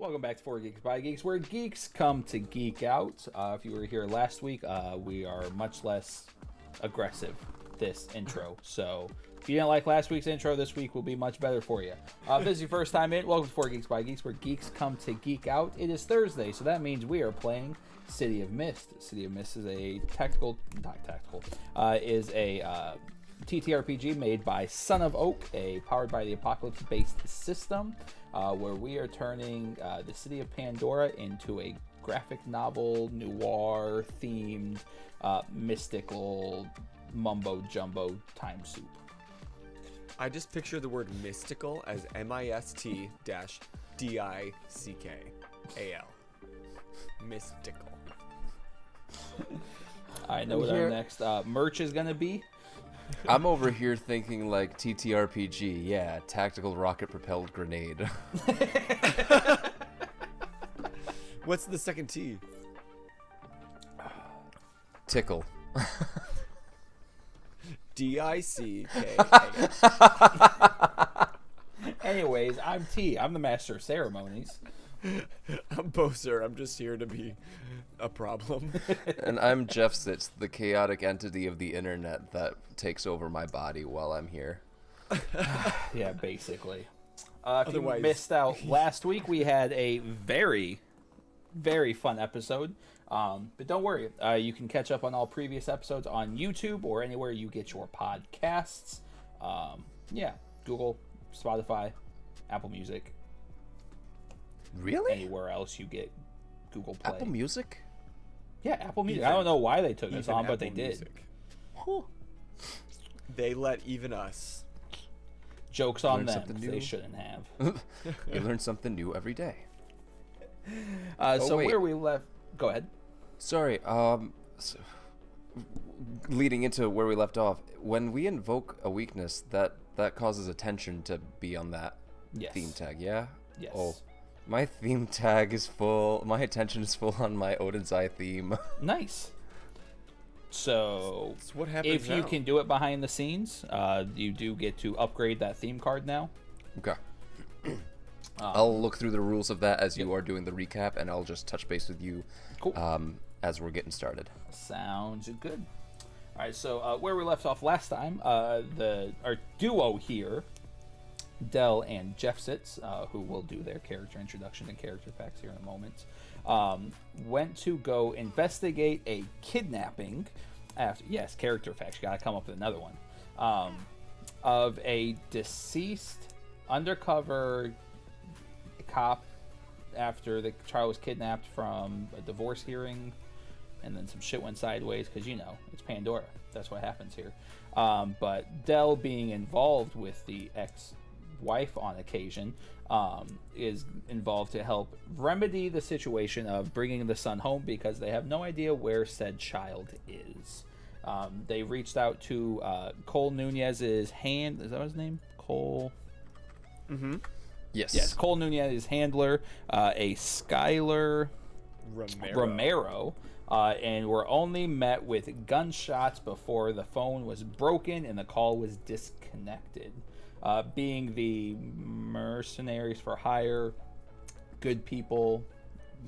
Welcome back to 4 Geeks by Geeks, where geeks come to geek out. If you were here last week, we are much less aggressive this intro. So if you didn't like last week's intro, this week will be much better for you. If this is your first time in, welcome to 4 Geeks by Geeks, where geeks come to geek out. It is Thursday, so that means we are playing City of Mist. City of Mist is a TTRPG made by Son of Oak, a Powered by the Apocalypse based system, where we are turning the city of Pandora into a graphic novel, noir themed, mystical mumbo jumbo time soup. I just picture the word mystical as MIST-DICKAL. Mystical. I know what our next merch is going to be. I'm over here thinking like TTRPG, yeah, tactical rocket propelled grenade. What's the second T? Tickle. DICKA. Anyways, I'm T. I'm the master of ceremonies. I'm Boser. I'm just here to be a problem. And I'm Jeff Sitz, the chaotic entity of the internet that takes over my body while I'm here. Yeah, basically. If you missed out last week, we had a very, very fun episode. But don't worry, you can catch up on all previous episodes on YouTube or anywhere you get your podcasts. Google, Spotify, Apple Music. Really? Anywhere else you get Google Play. Apple Music? Yeah, Apple Music. I don't know why they took us on, but they did. Music. They let even us. Jokes on them. They shouldn't have. You learn something new every day. Where we left... Go ahead. Sorry, leading into where we left off, when we invoke a weakness, that causes attention to be on that theme tag, yeah? Yes. Oh, my theme tag is full. My attention is full on my Odin's Eye theme. Nice. So what happens if you can do it behind the scenes, you do get to upgrade that theme card now. Okay. I'll look through the rules of that as you are doing the recap, and I'll just touch base with you as we're getting started. Sounds good. All right, so where we left off last time, our duo here, Dell and Jeff Sitz, who will do their character introduction and character facts here in a moment, went to go investigate a kidnapping character facts, you gotta come up with another one, of a deceased undercover cop after the child was kidnapped from a divorce hearing, and then some shit went sideways because it's Pandora. That's what happens here. But Dell, being involved with the ex-wife on occasion, is involved to help remedy the situation of bringing the son home because they have no idea where said child is. They reached out to Cole Nunez's is that his name? Cole? Mm-hmm. Yes, Cole Nunez's handler, a Skylar Romero, and were only met with gunshots before the phone was broken and the call was disconnected. Being the mercenaries for hire, good people,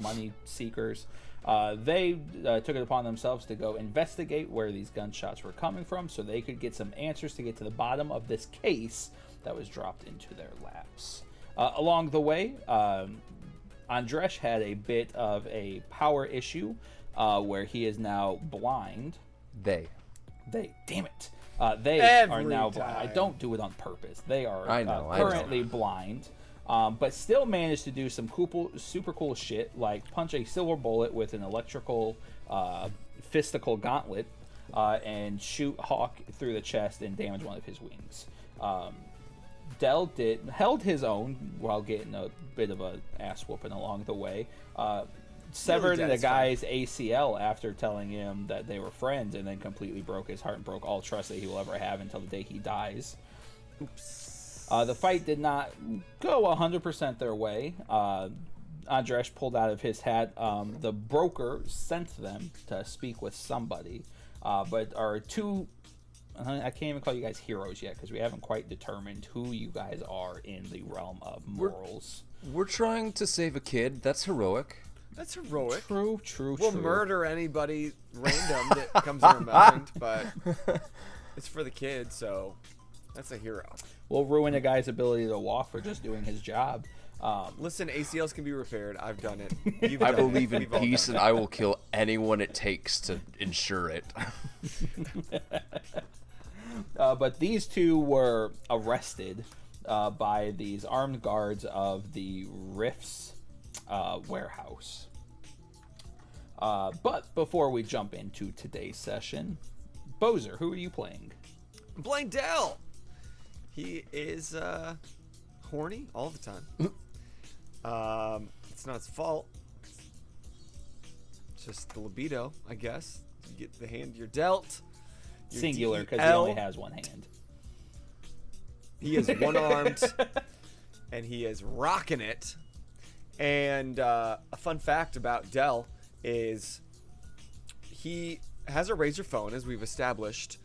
money seekers, they took it upon themselves to go investigate where these gunshots were coming from so they could get some answers to get to the bottom of this case that was dropped into their laps. Along the way, Andresj had a bit of a power issue where he is now blind. They Damn it. They are now blind. I don't do it on purpose. They are currently blind, but still managed to do some super cool shit, like punch a silver bullet with an electrical fisticle gauntlet and shoot Hawk through the chest and damage one of his wings. Dell held his own while getting a bit of a ass whooping along the way. Severed the guy's ACL after telling him that they were friends, and then completely broke his heart and broke all trust that he will ever have until the day he dies. Oops. The fight did not go 100% their way. Andresj pulled out of his hat. The broker sent them to speak with somebody, but our two I can't even call you guys heroes yet because we haven't quite determined who you guys are in the realm of morals. We're trying to save a kid. That's heroic. That's heroic. True. We'll murder anybody random that comes in our mind, but it's for the kid, so that's a hero. We'll ruin a guy's ability to walk for just doing his job. Listen, ACLs can be repaired. I've done it. I believe in peace, and I will kill anyone it takes to ensure it. But these two were arrested by these armed guards of the Rift's warehouse. But before we jump into today's session, Boser, who are you playing? I'm playing Dell. He is horny all the time. It's not his fault. It's just the libido, I guess. You get the hand you're dealt. Singular, because he only has one hand. He is one-armed, and he is rocking it. And a fun fact about Dell is he has a Razor phone, as we've established,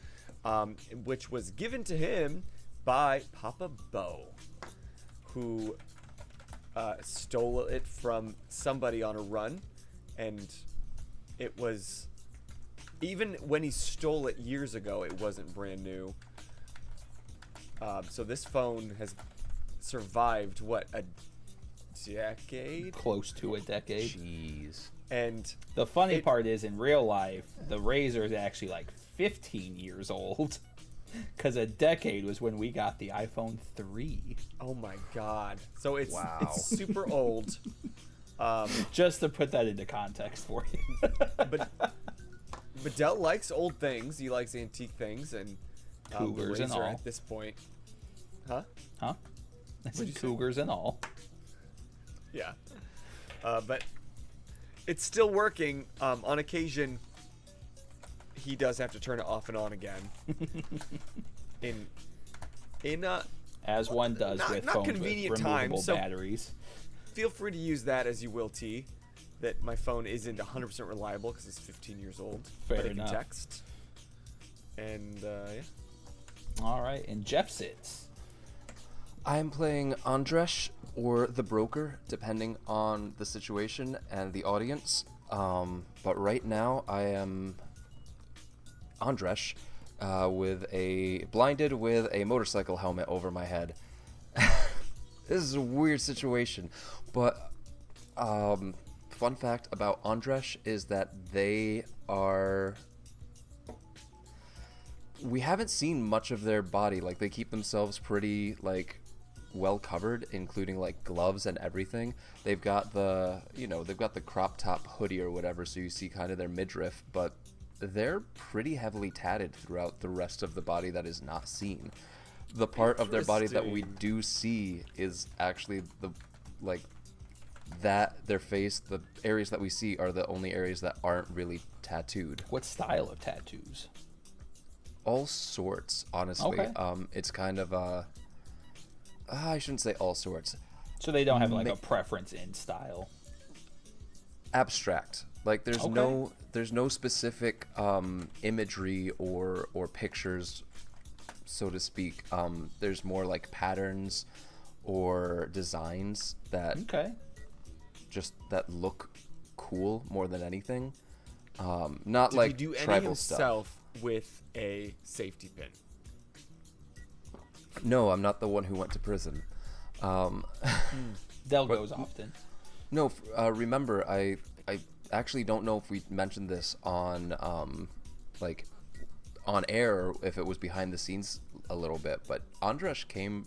which was given to him by Papa Bo, who stole it from somebody on a run. And it was, even when he stole it years ago, it wasn't brand new. So this phone has survived, what, a decade? Close to a decade. Jeez. And the funny part is, in real life, the Razor is actually like 15 years old. Because a decade was when we got the iPhone 3. Oh my god. So it's Wow. it's super old. Just to put that into context for you. but Dell likes old things. He likes antique things, and Cougars the and Razor all. at this point. Huh? Huh? Cougars and all. Yeah. But it's still working. On occasion, he does have to turn it off and on again. As one does with not phones convenient with removable times, so batteries. feel free to use that as you will, T. That my phone isn't 100% reliable because it's 15 years old. Fair but it enough. can text. And yeah. All right, and Jeff sits. I am playing Andresj or the Broker, depending on the situation and the audience. But right now, I am Andresj, blinded with a motorcycle helmet over my head. This is a weird situation, but fun fact about Andresj is that we haven't seen much of their body. Like, they keep themselves pretty well covered, including gloves and everything. They've got the crop top hoodie or whatever, so you see kind of their midriff, but they're pretty heavily tatted throughout the rest of the body that is not seen. The part of their body that we do see is actually their face. The areas that we see are the only areas that aren't really tattooed. What style of tattoos? All sorts, honestly. Okay. It's kind of I shouldn't say all sorts. So they don't have a preference in style. Abstract. There's no specific imagery or pictures, so to speak. There's more patterns or designs that that look cool more than anything. Not Did he do any tribal himself stuff. with a safety pin? No, I'm not the one who went to prison. Del goes often. No, remember, I actually don't know if we mentioned this on on air or if it was behind the scenes a little bit, but Andresj came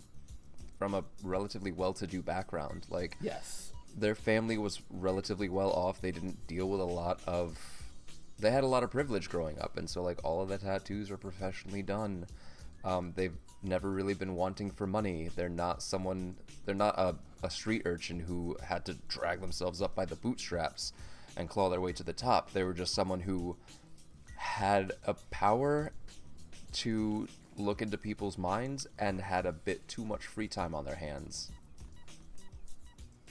from a relatively well-to-do background. Yes. Their family was relatively well off. They didn't deal with they had a lot of privilege growing up, and so all of the tattoos are professionally done. They've never really been wanting for money. They're not a street urchin who had to drag themselves up by the bootstraps and claw their way to the top. They were just someone who had a power to look into people's minds and had a bit too much free time on their hands.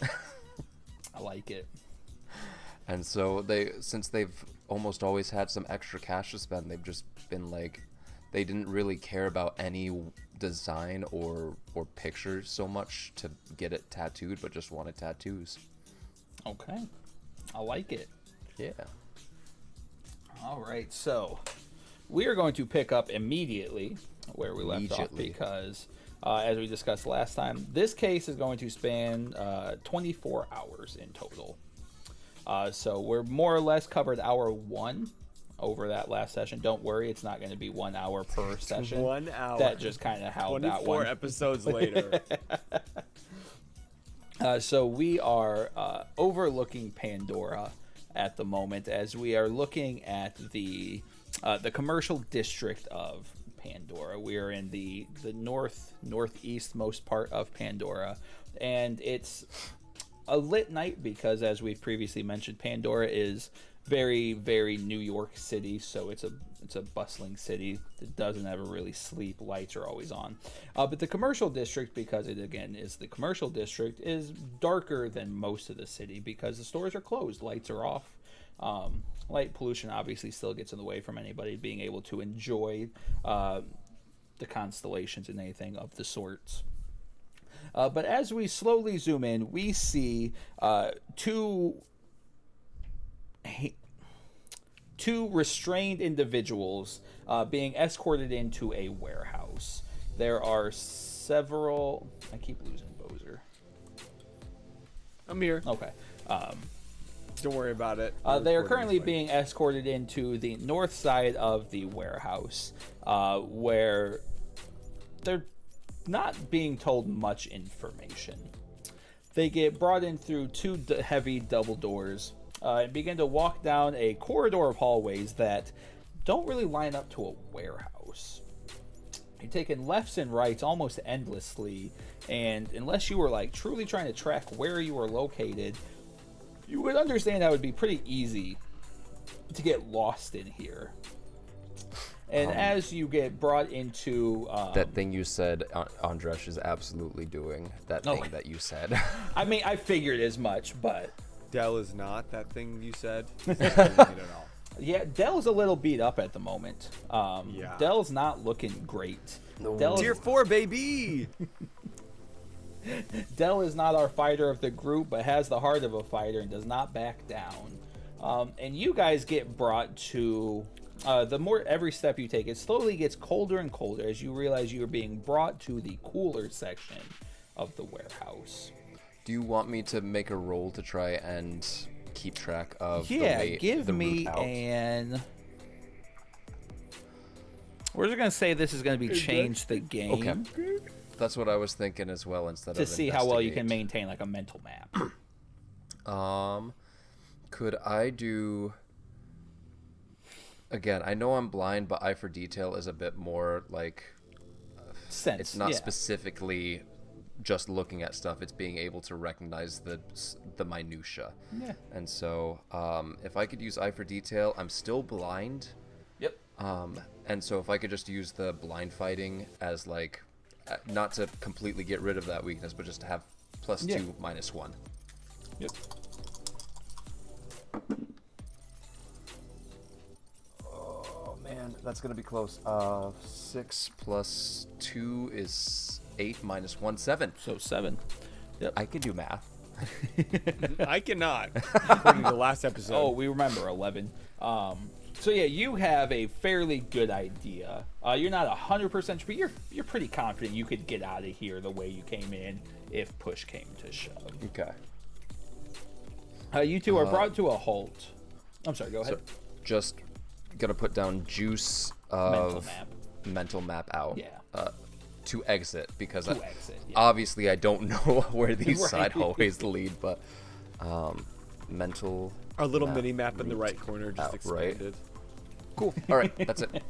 I like it. And so since they've almost always had some extra cash to spend, they've just been they didn't really care about any design or pictures so much to get it tattooed, but just wanted tattoos. Okay, I like it. Yeah. All right, so we are going to pick up immediately where we left off because, as we discussed last time, this case is going to span 24 hours in total. So we're more or less covered hour 1 over that last session. Don't worry, it's not going to be 1 hour per session. 1 hour. That just kind of how that 24 one. episodes later. So we are overlooking Pandora at the moment as we are looking at the commercial district of Pandora. We are in the northeastmost part of Pandora, and it's a lit night because, as we've previously mentioned, Pandora is very, very New York City, so it's a bustling city. It doesn't ever really sleep. Lights are always on. But the commercial district, because it again is the commercial district, is darker than most of the city because the stores are closed, lights are off. Light pollution obviously still gets in the way from anybody being able to enjoy the constellations and anything of the sorts. But as we slowly zoom in, we see two restrained individuals being escorted into a warehouse. There are several... I keep losing Boser. I'm here. Okay. Don't worry about it. They are currently being escorted into the north side of the warehouse, where they're not being told much information. They get brought in through two heavy double doors and begin to walk down a corridor of hallways that don't really line up to a warehouse. You're taking lefts and rights almost endlessly, and unless you were like truly trying to track where you were located, you would understand that it would be pretty easy to get lost in here. And as you get brought into... that thing you said Andresj is absolutely doing. That thing that you said. I mean, I figured as much, but... Dell is not that thing you said. He's not doing it at all. Yeah, Dell's a little beat up at the moment. Yeah. Dell's not looking great. No. Tier 4, baby! Dell is not our fighter of the group, but has the heart of a fighter and does not back down. And you guys get brought to... the more every step you take, it slowly gets colder and colder as you realize you are being brought to the cooler section of the warehouse. Do you want me to make a roll to try and keep track of give the me route out? an... We're just going to say this is going to be change the game. Okay. That's what I was thinking as well, instead To of see how well you investigate. can maintain like a mental map. Could I do... Again, I know I'm blind, but eye for detail is a bit more like... Sense. It's not specifically just looking at stuff. It's being able to recognize the minutia. Yeah. And so, if I could use eye for detail, I'm still blind. Yep. And so if I could just use the blind fighting as like, not to completely get rid of that weakness, but just to have +2, -1. Yep. Oh man, that's gonna be close. 6 + 2 is 8 -1, 7. So 7. Yep. I can do math. I cannot, according to the last episode. Oh, we remember 11. So yeah, you have a fairly good idea. You're not 100%, but you're pretty confident you could get out of here the way you came in if push came to shove. Okay. You two are brought to a halt. I'm sorry, go ahead. So just gonna put down juice of mental map out. Yeah. To exit, because To exit, yeah. obviously I don't know where these Right. side hallways lead, but mental. Our little mini map in the right corner just out, right? expanded. Cool. All right, that's it.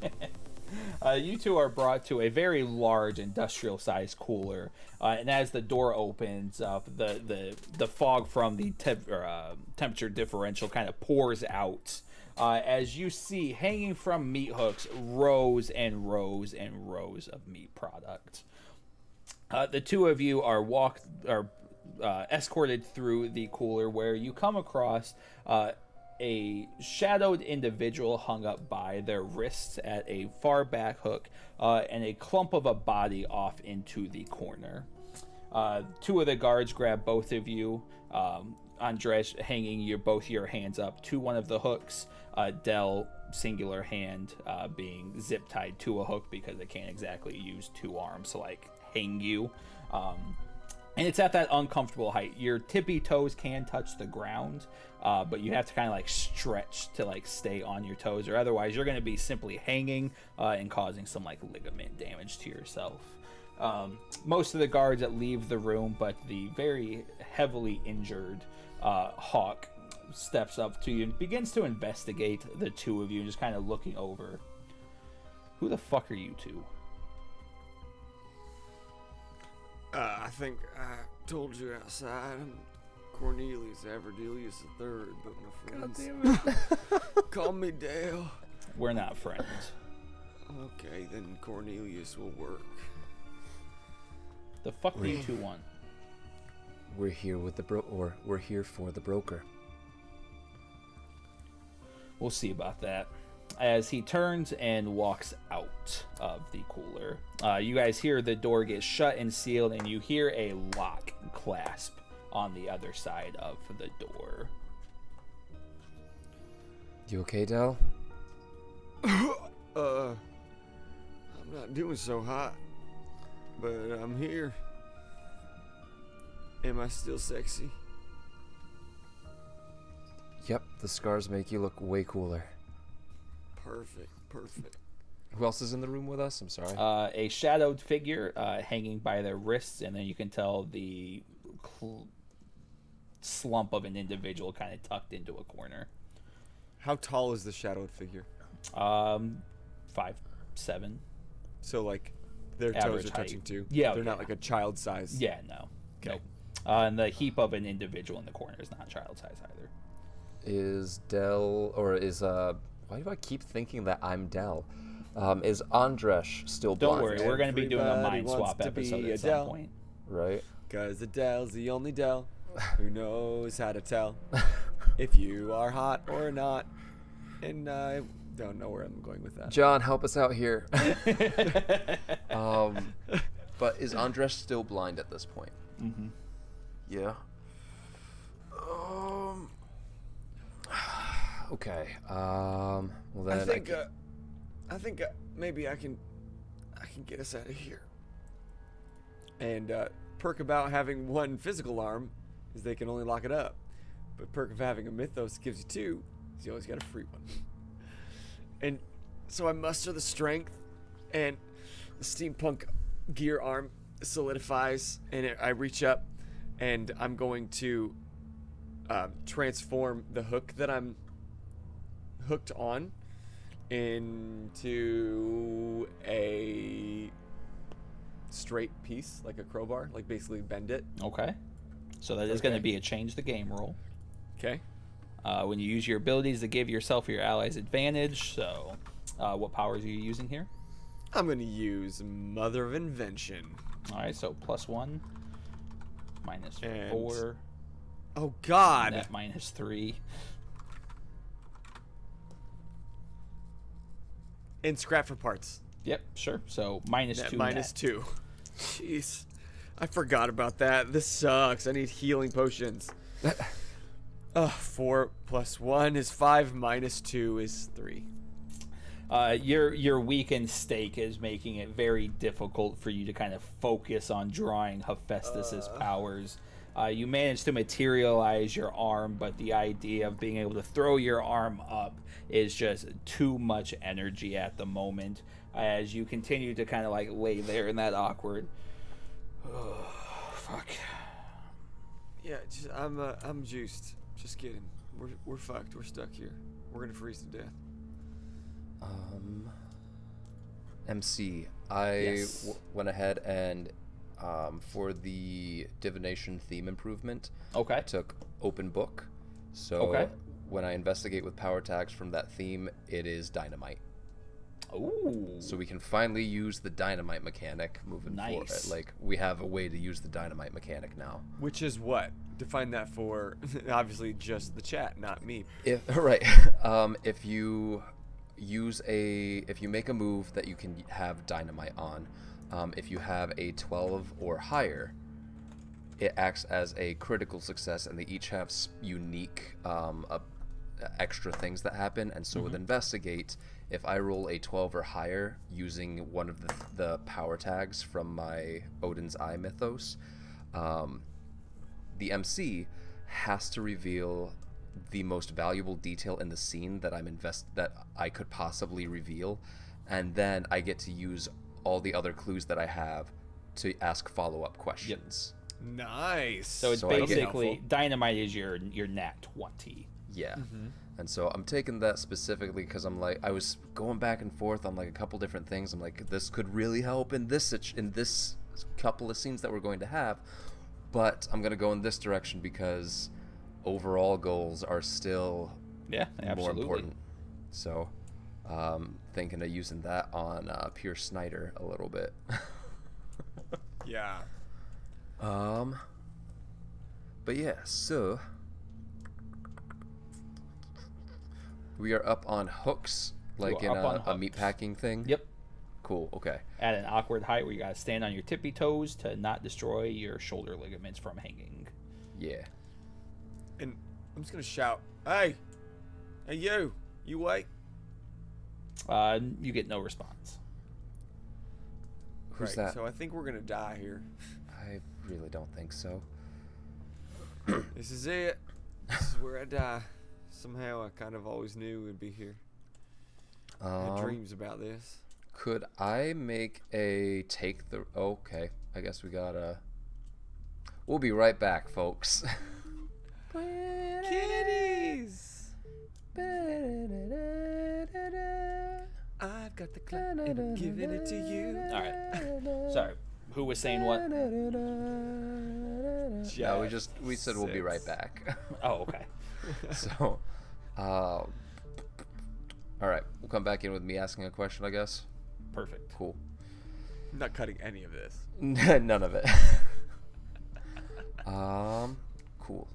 You two are brought to a very large industrial-sized cooler, and as the door opens up, the fog from the temperature differential kind of pours out. As you see, hanging from meat hooks, rows and rows and rows of meat product. The two of you are escorted through the cooler, where you come across a shadowed individual hung up by their wrists at a far back hook, and a clump of a body off into the corner. Two of the guards grab both of you. Andresj hanging both your hands up to one of the hooks. Del, singular hand, being zip tied to a hook because it can't exactly use two arms to like hang you. And it's at that uncomfortable height. Your tippy toes can touch the ground, but you have to kind of like stretch to like stay on your toes, or otherwise you're going to be simply hanging and causing some like ligament damage to yourself. Most of the guards that leave the room, but the very heavily injured Hawk steps up to you and begins to investigate the two of you, just kind of looking over. Who the fuck are you two? I think I told you outside. I'm Cornelius Averdelius III, but my friends call me Dale. We're not friends. Okay, then Cornelius will work. The fuck do you two want? We're here with we're here for the broker. We'll see about that. As he turns and walks out of the cooler, you guys hear the door get shut and sealed, and you hear a lock clasp on the other side of the door. You okay, Del? I'm not doing so hot, but I'm here. Am I still sexy? Yep, the scars make you look way cooler. Perfect. Who else is in the room with us? I'm sorry. A shadowed figure hanging by their wrists, and then you can tell the slump of an individual kind of tucked into a corner. How tall is the shadowed figure? 5'7". So like their Average toes are touching height. too. Yeah, they're not yeah. like a child size. Yeah, no. Okay. Nope. And the heap of an individual in the corner is not child size either. Is Del, or is why do I keep thinking that I'm Del? Is Andresj still blind? Don't worry, we're going to be doing a Everybody mind wants swap to be episode a at some Del. point. Right. Cause Adele's the only Del who knows how to tell if you are hot or not. And I don't know where I'm going with that. John, help us out here. But is Andresj still blind at this point? Mm-hmm. Yeah. Okay. Well then. I think maybe I can get us out of here. And perk about having one physical arm is they can only lock it up. But perk of having a mythos gives you two, so you always got a free one. And so I muster the strength, and the steampunk gear arm solidifies, and I reach up, and I'm going to transform the hook that I'm hooked on into a straight piece, like a crowbar, like basically bend it. Okay. So that is going to be a change the game roll. Okay. When you use your abilities to give yourself or your allies advantage. So what powers are you using here? I'm going to use Mother of Invention. All right, so +1, And- -4, Oh, God. net -3. And scrap for parts. Yep, sure. So -2 Net net. -2. Jeez. I forgot about that. This sucks. I need healing potions. 4 + 1 is 5, -2 is 3. Your weakened stake is making it very difficult for you to kind of focus on drawing Hephaestus's powers. You manage to materialize your arm, but the idea of being able to throw your arm up is just too much energy at the moment. As you continue to kind of like lay there in that awkward, fuck. Yeah, I'm juiced. Just kidding. We're fucked. We're stuck here. We're gonna freeze to death. MC, I Yes. went ahead and for the divination theme improvement, Okay. I took open book. So Okay. when I investigate with power tags from that theme, it is dynamite. Ooh. So we can finally use the dynamite mechanic moving forward. Nice. Like we have a way to use the dynamite mechanic now. Which is what? Define that for obviously just the chat, not me. If you make a move that you can have dynamite on, if you have a 12 or higher, it acts as a critical success, and they each have unique extra things that happen. And so with investigate, if I roll a 12 or higher using one of the power tags from my Odin's Eye mythos, the MC has to reveal the most valuable detail in the scene that that I could possibly reveal, and then I get to use all the other clues that I have to ask follow-up questions. Nice. So it's basically dynamite is your nat 20. Yeah. And so I'm taking that specifically because I'm like, I was going back and forth on like a couple different things. I'm like, this could really help in this couple of scenes that we're going to have, but I'm going to go in this direction because overall goals are still more important. So thinking of using that on Pure Snyder a little bit. Yeah. But yeah, so we are up on hooks, like in a meatpacking thing. Yep. Cool. Okay. At an awkward height where you gotta stand on your tippy toes to not destroy your shoulder ligaments from hanging. Yeah. And I'm just gonna shout, "Hey, you wait." You get no response. Who's that? So I think we're gonna die here. I really don't think so. This is it. This is where I die. Somehow I kind of always knew we'd be here. I had dreams about this. Could I make a take the... Okay, I guess we gotta... We'll be right back, folks. Kitties! I've got the clap and I'm giving it to you. Alright. Sorry. Who was saying what? Yeah, we said we'll be right back. Oh, okay. So, all right, we'll come back in with me asking a question, I guess. Perfect. Cool. I'm not cutting any of this. None of it. Cool.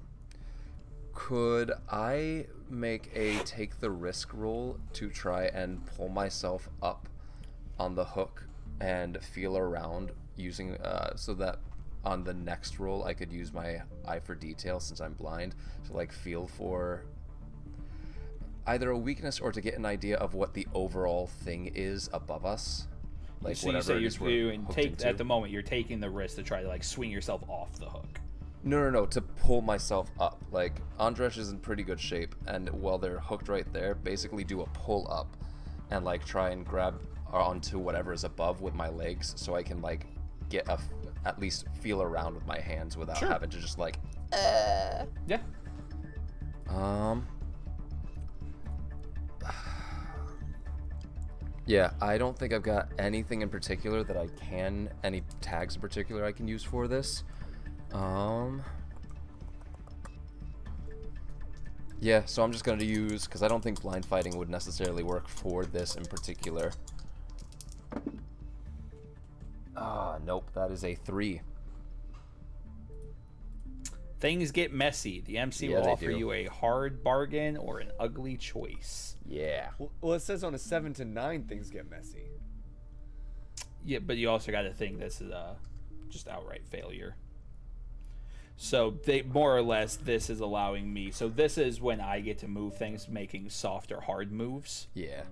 Could I make a take the risk roll to try and pull myself up on the hook and feel around using so that on the next roll I could use my eye for detail since I'm blind to like feel for either a weakness or to get an idea of what the overall thing is above us, like So whatever you it is say we're you hooked take into. at the moment you're taking the risk to try to like swing yourself off the hook. No, to pull myself up. Like, Andresj is in pretty good shape, and while they're hooked right there, basically do a pull up and, like, try and grab onto whatever is above with my legs so I can, like, get at least feel around with my hands without having to just, like, Yeah. Yeah, I don't think I've got anything in particular that any tags in particular I can use for this. Yeah, so I'm just going to use, because I don't think blind fighting would necessarily work for this in particular. Nope, that is a 3. Things get messy. The MC Yeah, will they offer do. you a hard bargain or an ugly choice. Yeah. Well, it says on a 7 to 9 things get messy. Yeah, but you also got to think this is just outright failure. So they more or less this is allowing me. So this is when I get to move things, making soft or hard moves. Yeah.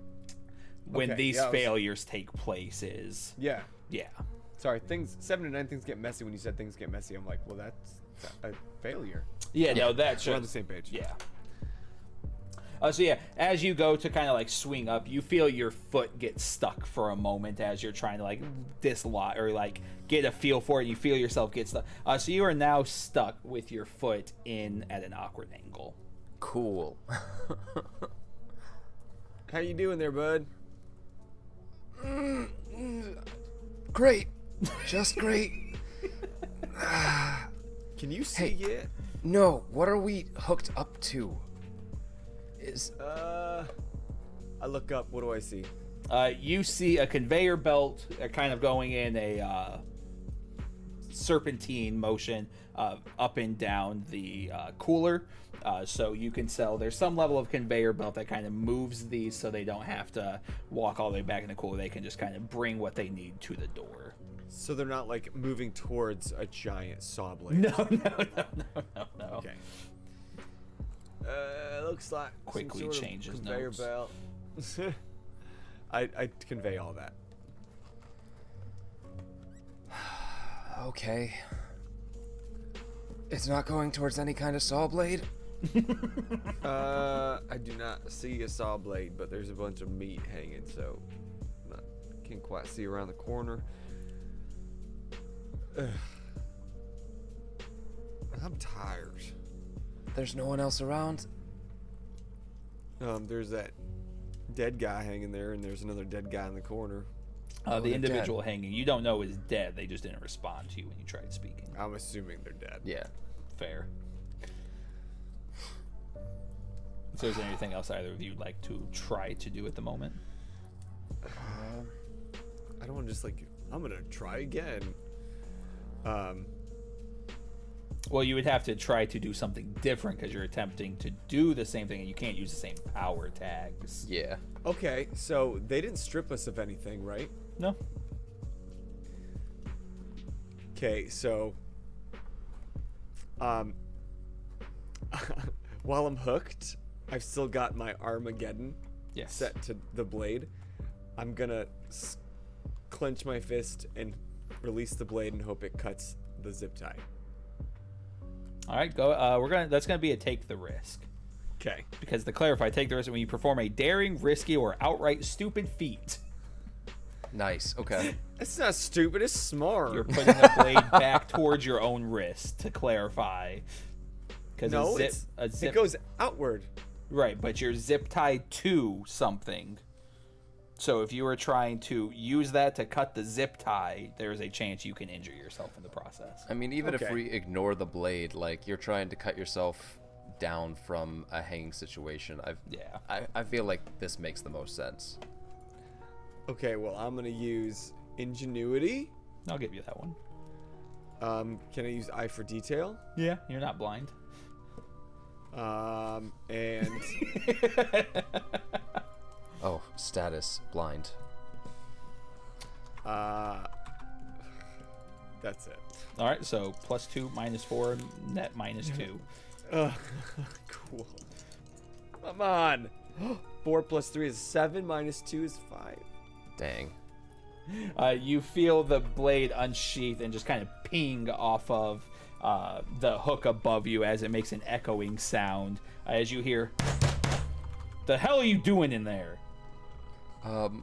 When Okay, these yeah, failures take place is Yeah. yeah. Sorry, 7 to 9 things get messy. When you said things get messy, I'm like, well, that's a failure. Yeah, no, that We're on the should same page. yeah. So yeah, as you go to kind of like swing up, you feel your foot get stuck for a moment as you're trying to like dislodge or like get a feel for it. You feel yourself get stuck. So you are now stuck with your foot in at an awkward angle. Cool. How you doing there, bud? Great. Just great. Can you see yet? No, what are we hooked up to? I look up. What do I see? You see a conveyor belt kind of going in a serpentine motion up and down the cooler. So you can sell. There's some level of conveyor belt that kind of moves these, so they don't have to walk all the way back in the cooler. They can just kind of bring what they need to the door. So they're not like moving towards a giant saw blade. No. Okay. Looks like Quickly some sort changes of conveyor notes. belt. I convey all that. Okay. It's not going towards any kind of saw blade? I do not see a saw blade, but there's a bunch of meat hanging, so can't quite see around the corner. Ugh. I'm tired. There's no one else around? There's that dead guy hanging there, and there's another dead guy in the corner. The they're individual hanging, you don't know is dead. They just didn't respond to you when you tried speaking. I'm assuming they're dead. Yeah. Fair. So is there anything else either of you would like to try to do at the moment? I don't want to just like, I'm gonna try again. Well, you would have to try to do something different because you're attempting to do the same thing and you can't use the same power tags. Yeah. Okay, so they didn't strip us of anything, right? No. Okay, so while I'm hooked, I've still got my Armageddon Yes. set to the blade. I'm gonna clench my fist and release the blade and hope it cuts the zip tie. All right, go. That's gonna be a take the risk. Okay. Because to clarify, take the risk when you perform a daring, risky, or outright stupid feat. Nice. Okay. It's not stupid, it's smart. You're putting the blade back towards your own wrist. To clarify, because No, it goes outward. right, but you're zip tied to something. So if you were trying to use that to cut the zip tie, there's a chance you can injure yourself in the process. I mean, even if Okay. we ignore the blade, like, you're trying to cut yourself down from a hanging situation. Yeah. I feel like this makes the most sense. Okay, well, I'm gonna use ingenuity. I'll give you that one. Can I use eye for detail? Yeah, you're not blind. And Oh, status blind. that's it. All right, so +2, -4, net -2. Cool. Come on. 4 + 3 is 7, -2 is 5. Dang. You feel the blade unsheath and just kind of ping off of the hook above you as it makes an echoing sound as you hear, "The hell are you doing in there?"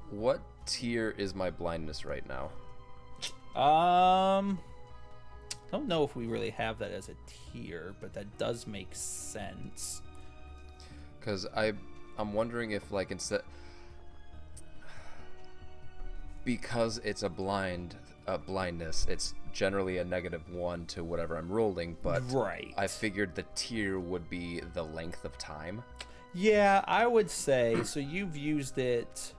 What tier is my blindness right now? I don't know if we really have that as a tier, but that does make sense. Because I'm wondering if, like, because it's a blindness, it's generally a -1 to whatever I'm rolling, but Right. I figured the tier would be the length of time. Yeah, I would say so. You've used it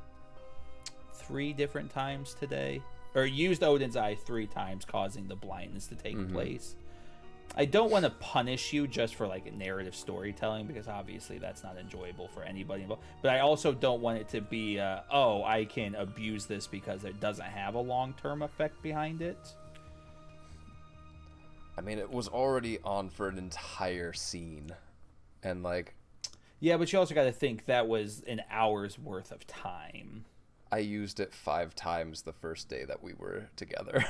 3 different times today, or used Odin's Eye 3 times, causing the blindness to take place. I don't want to punish you just for like narrative storytelling, because obviously that's not enjoyable for anybody involved. But I also don't want it to be, oh, I can abuse this because it doesn't have a long-term effect behind it. I mean, it was already on for an entire scene, and like, Yeah, but you also got to think that was an hour's worth of time. I used it 5 times the first day that we were together.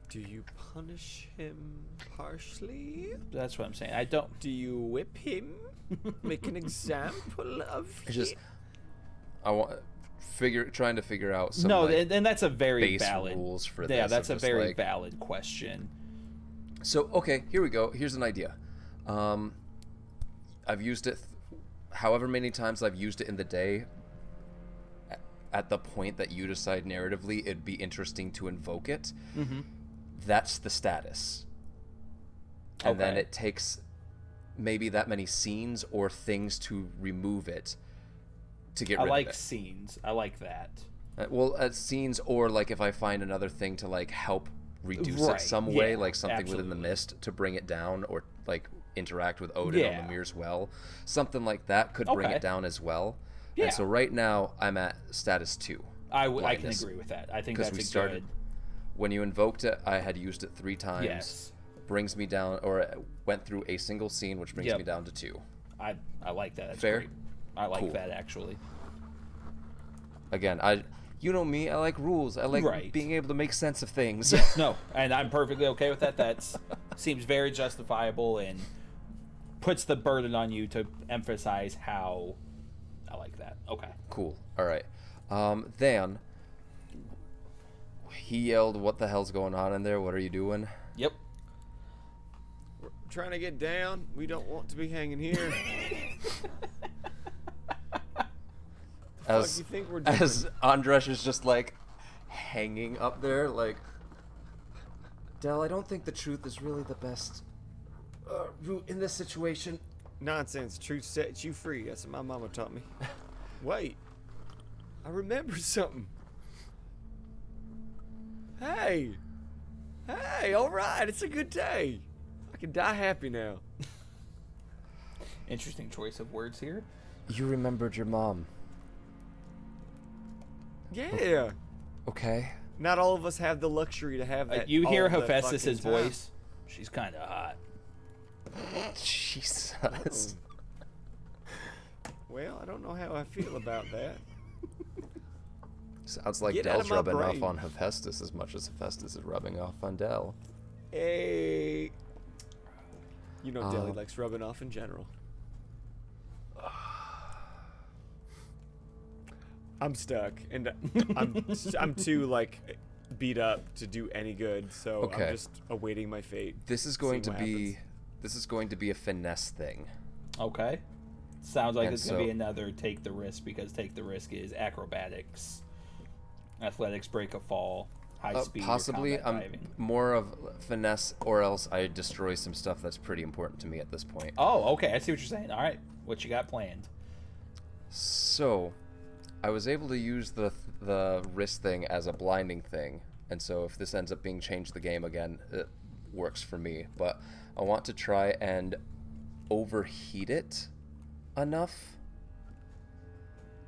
Do you punish him harshly? That's what I'm saying. I don't. Do you whip him? Make an example of It's just, him? I want trying to figure out some No, like, and that's a very base valid rules for Yeah, this. that's a I'm just very like- valid question. So, okay, here we go. Here's an idea. I've used it however many times I've used it in the day. At the point that you decide narratively it'd be interesting to invoke it, that's the status. And then Okay. it takes maybe that many scenes or things to remove it to get I rid like of it. scenes. I like that. Scenes, or like if I find another thing to like help reduce Right, it some way, yeah, like something within the absolutely. mist to bring it down, or like interact with Odin on Yeah. the Mirror's Well. Something like that could bring Okay. it down as well. Yeah. And so right now I'm at status 2. I can blindness. agree with that. I think 'Cause that's we a started- good. When you invoked it, I had used it 3 times. Yes. Brings me down, or it went through a single scene, which brings Yep. me down to 2. I like that. That's Fair? great. I like Cool. that actually. Again, you know me, I like rules. I like Right. being able to make sense of things. No, and I'm perfectly okay with that. That's seems very justifiable and puts the burden on you to emphasize how I like that. Okay. Cool. All right. Then he yelled, "What the hell's going on in there? What are you doing?" Yep. We're trying to get down. We don't want to be hanging here. As you think we're doing? as Andresj is just like hanging up there, like, Del, I don't think the truth is really the best route in this situation. Nonsense. Truth sets you free. That's what my mama taught me. Wait. I remember something. Hey. Hey, all right. It's a good day. I can die happy now. Interesting choice of words here. You remembered your mom. Yeah. Okay. Not all of us have the luxury to have that. You hear all the Hephaestus's fucking time. voice. She's kind of hot. Jesus. Well, I don't know how I feel about that. Sounds like Get out Del's of my rubbing brain. off on Hephaestus as much as Hephaestus is rubbing off on Del. Hey. You know Deli Um, likes rubbing off in general. I'm stuck, and I'm too like beat up to do any good, so Okay. I'm just awaiting my fate. This is going to be a finesse thing. Okay. Sounds like And it's going to be so- another take the risk, because take the risk is acrobatics, athletics, break a fall, high speed, or Possibly, combat I'm diving. more of finesse, or else I destroy some stuff that's pretty important to me at this point. Oh, okay. I see what you're saying. All right. What you got planned? So, I was able to use the wrist thing as a blinding thing, and so if this ends up being changed the game again, it works for me. But I want to try and overheat it enough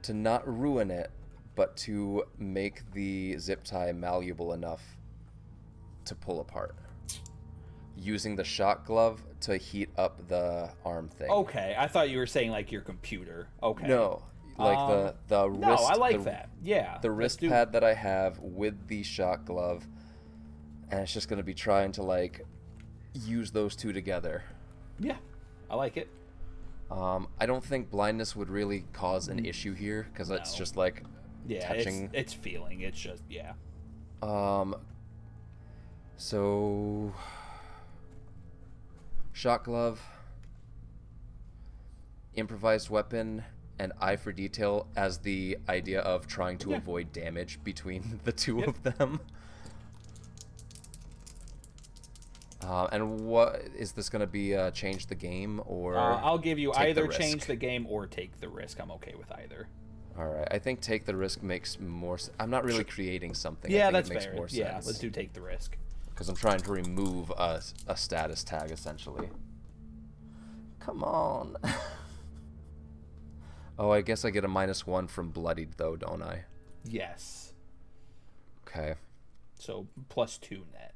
to not ruin it, but to make the zip tie malleable enough to pull apart. Using the shock glove to heat up the arm thing. Okay. I thought you were saying like your computer. Okay. No, like the wrist. No, I like the, that. Yeah. The let's wrist do- pad that I have with the shock glove, and it's just gonna be trying to like use those two together. Yeah. I like it. I don't think blindness would really cause an issue here because it's No. just like Yeah. touching. It's feeling. It's just, yeah. So shock glove, improvised weapon, and eye for detail as the idea of trying to Yeah. avoid damage between the two Yep. of them. And what is this going to be? Change the game, or I'll give you take the either risk? change the game or take the risk. I'm okay with either. All right, I think take the risk makes more. I'm not really creating something. I Yeah, think that's it makes fair. more Yeah, sense. let's do take the risk. Because I'm trying to remove a status tag essentially. Come on. Oh, I guess I get a -1 from bloodied though, don't I? Yes. Okay. So +2 net.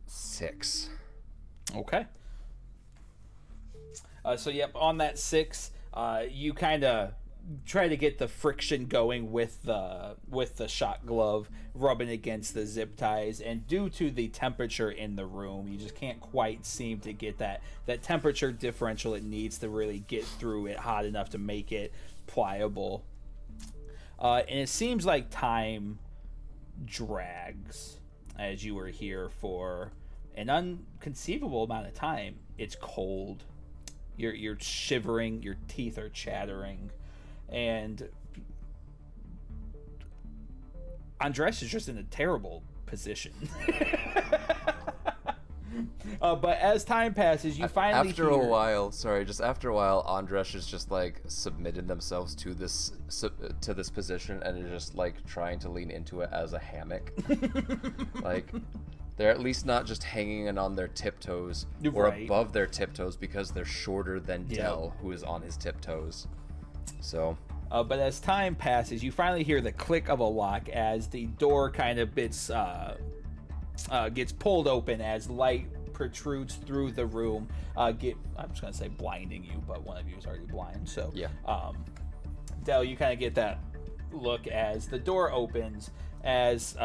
6. Okay. So yep, on that 6, you kind of try to get the friction going with the shot glove rubbing against the zip ties, and due to the temperature in the room, you just can't quite seem to get that temperature differential it needs to really get through it hot enough to make it pliable. And it seems like time drags as you are here for an unconceivable amount of time. It's cold. You're shivering. Your teeth are chattering, and Andresj is just in a terrible position. But as time passes, you finally after a while, Andresj is just like submitted themselves to this position and is just like trying to lean into it as a hammock. Like they're at least not just hanging in on their tiptoes or above their tiptoes because they're shorter than Dell, who is on his tiptoes. So. But as time passes, you finally hear the click of a lock as the door kind of gets pulled open as light protrudes through the room. I'm just gonna say blinding you, but one of you is already blind. So yeah. Dell, you kind of get that look as the door opens as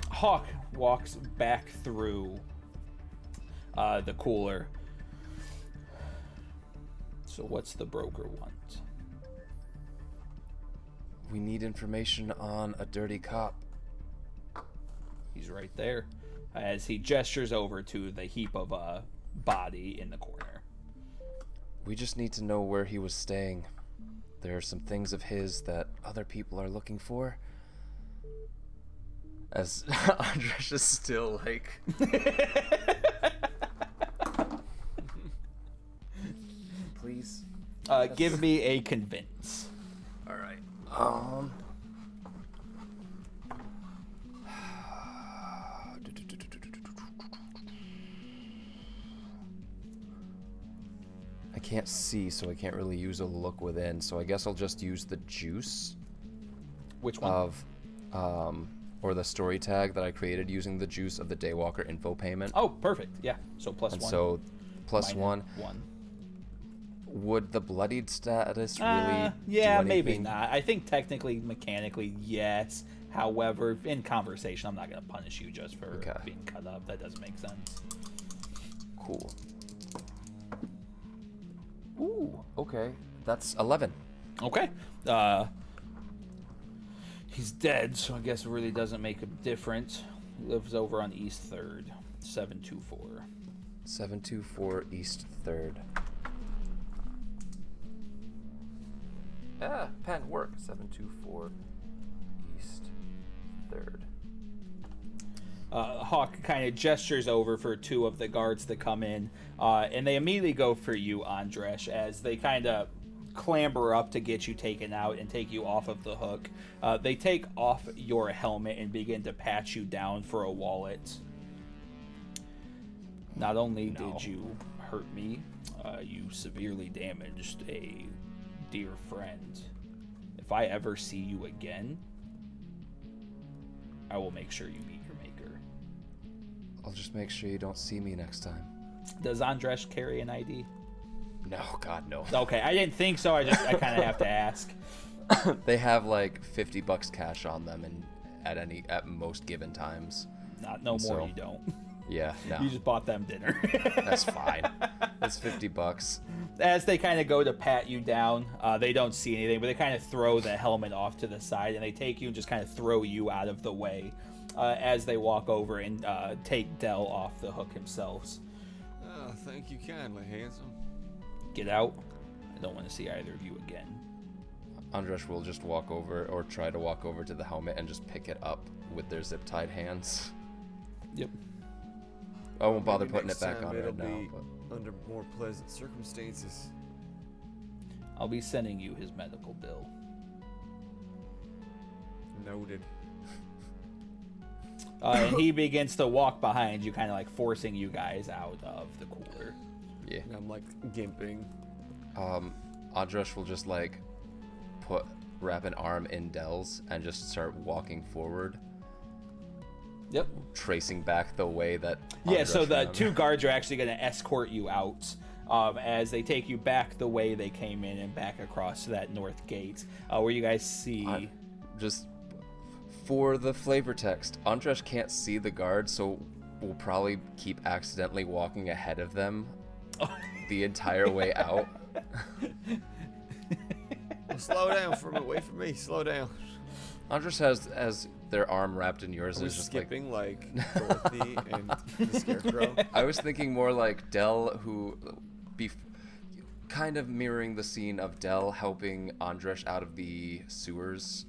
Hawk walks back through the cooler. So what's the broker want? We need information on a dirty cop. He's right there as he gestures over to the heap of a body in the corner. We just need to know where he was staying. There are some things of his that other people are looking for. As Andresj is still like... Please. Give me a convince. All right. I can't see, so I can't really use a look within. So I guess I'll just use the juice. Which one? Or the story tag that I created using the juice of the Daywalker info payment. Oh, perfect. Yeah. So plus and one. So plus Minor 1. Would the bloodied status really yeah, do maybe anything? not. I think technically, mechanically, yes. However, in conversation, I'm not going to punish you just for being cut up. That doesn't make sense. Cool. Ooh, okay. That's 11. Okay. He's dead, so I guess it really doesn't make a difference. He lives over on East 3rd, 724. 724 East 3rd. Ah, pen work. 724 East 3rd. Hawk kind of gestures over for two of the guards that come in, and they immediately go for you, Andresj, as they kind of clamber up to get you taken out and take you off of the hook. They take off your helmet and begin to pat you down for a wallet. Not only did you hurt me, you severely damaged a dear friend. If I ever see you again, I will make sure you meet your maker. I'll just make sure you don't see me next time. Does Andresj carry an ID? No, God, no. Okay, I didn't think so. I kind of have to ask. They have like $50 cash on them, and at most given times. No more. You don't. Yeah, no. You just bought them dinner. That's fine. That's $50. As they kind of go to pat you down, they don't see anything, but they kind of throw the helmet off to the side, and they take you and just kind of throw you out of the way as they walk over and take Dell off the hook himself. Oh, thank you kindly, handsome. Get out. I don't want to see either of you again. Andresj will just walk over, or try to walk over to the helmet and just pick it up with their zip-tied hands. Yep. I won't bother Maybe putting next it back time on it'll right now. be But... under more pleasant circumstances. I'll be sending you his medical bill. Noted. And he begins to walk behind you, kind of like forcing you guys out of the cooler. Yeah. And I'm like gimping. Andresj will just like wrap an arm in Dell's and just start walking forward. Yep. Tracing back the way that. Yeah, Andresj so the went. two guards are actually going to escort you out as they take you back the way they came in and back across to that north gate where you guys see. Just for the flavor text, Andresj can't see the guards, so we'll probably keep accidentally walking ahead of them the entire way out. Well, slow down for me. Wait for me. Slow down. Andresj has their arm wrapped in yours. Are we Is just skipping like Dorothy and the Scarecrow? I was thinking more like Dell, who kind of mirroring the scene of Dell helping Andresj out of the sewers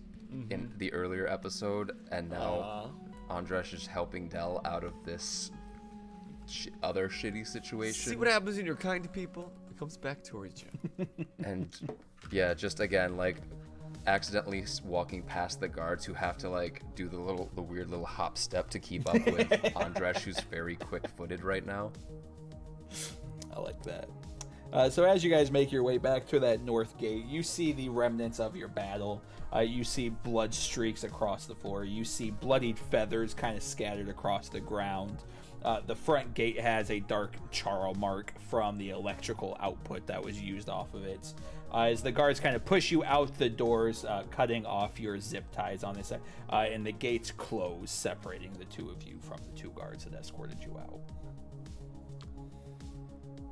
in the earlier episode, and now Andresj is helping Dell out of this other shitty situation. See what happens when you're kind to people? It comes back towards you. And yeah, just again, like accidentally walking past the guards who have to like do the weird little hop step to keep up with Andresj, who's very quick-footed right now. I like that. So as you guys make your way back to that north gate, you see the remnants of your battle. You see blood streaks across the floor. You see bloodied feathers kind of scattered across the ground. The front gate has a dark charl mark from the electrical output that was used off of it. As the guards kind of push you out the doors, cutting off your zip ties on this side, and the gates close, separating the two of you from the two guards that escorted you out.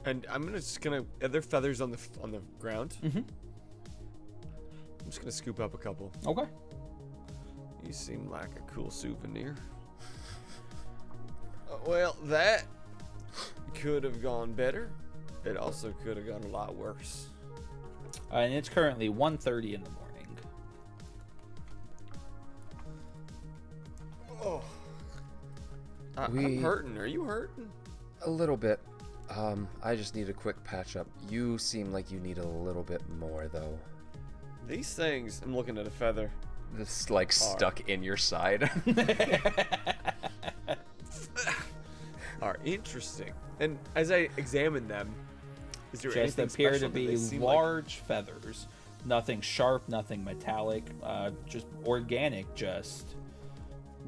And I'm just gonna. Are there feathers on the ground? Mm-hmm. I'm just gonna scoop up a couple. Okay. You seem like a cool souvenir. Well, that could have gone better. It also could have gone a lot worse. And it's currently 1:30 in the morning. Oh. I'm hurting. Are you hurting? A little bit. I just need a quick patch up. You seem like you need a little bit more, though. These things, I'm looking at a feather. This like stuck in your side. Are interesting. And as I examine them, is there Just anything appear special? to Do be they seem large feathers. Nothing sharp, nothing metallic, just organic, just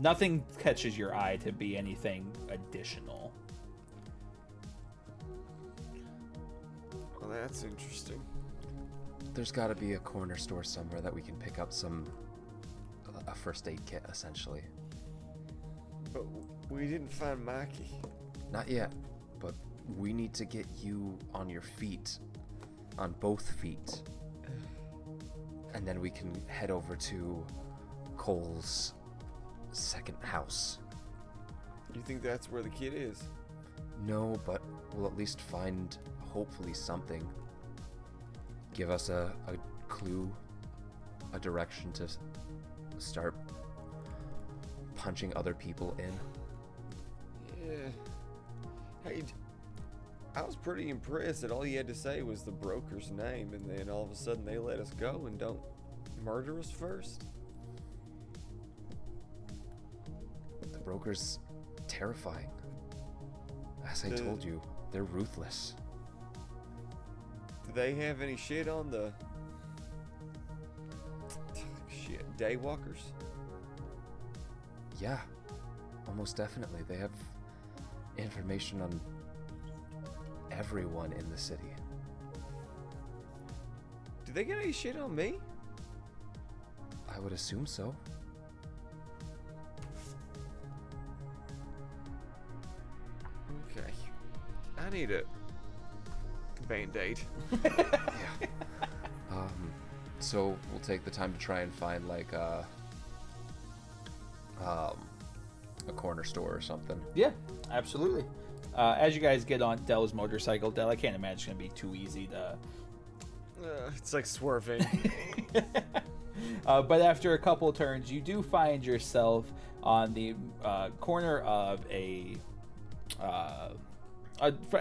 nothing catches your eye to be anything additional. Well, that's interesting. There's got to be a corner store somewhere that we can pick up a first aid kit, essentially. But we didn't find Mikey. Not yet, but we need to get you on your feet, on both feet. And then we can head over to Cole's second house. You think that's where the kid is? No, but we'll at least find, hopefully, something. Give us a clue, a direction to start punching other people in. Yeah. Hey, I was pretty impressed that all he had to say was the broker's name, and then all of a sudden they let us go and don't murder us first. The broker's terrifying. As I told you, they're ruthless. Do they have any shit on the daywalkers? Yeah, almost definitely. They have information on everyone in the city. Do they get any shit on me? I would assume so. Okay. I need a Band-Aid. Yeah. So we'll take the time to try and find like a corner store or something. Yeah, absolutely. As you guys get on Dell's motorcycle, Dell, I can't imagine it's going to be too easy to... It's like swerving. But after a couple turns, you do find yourself on the corner of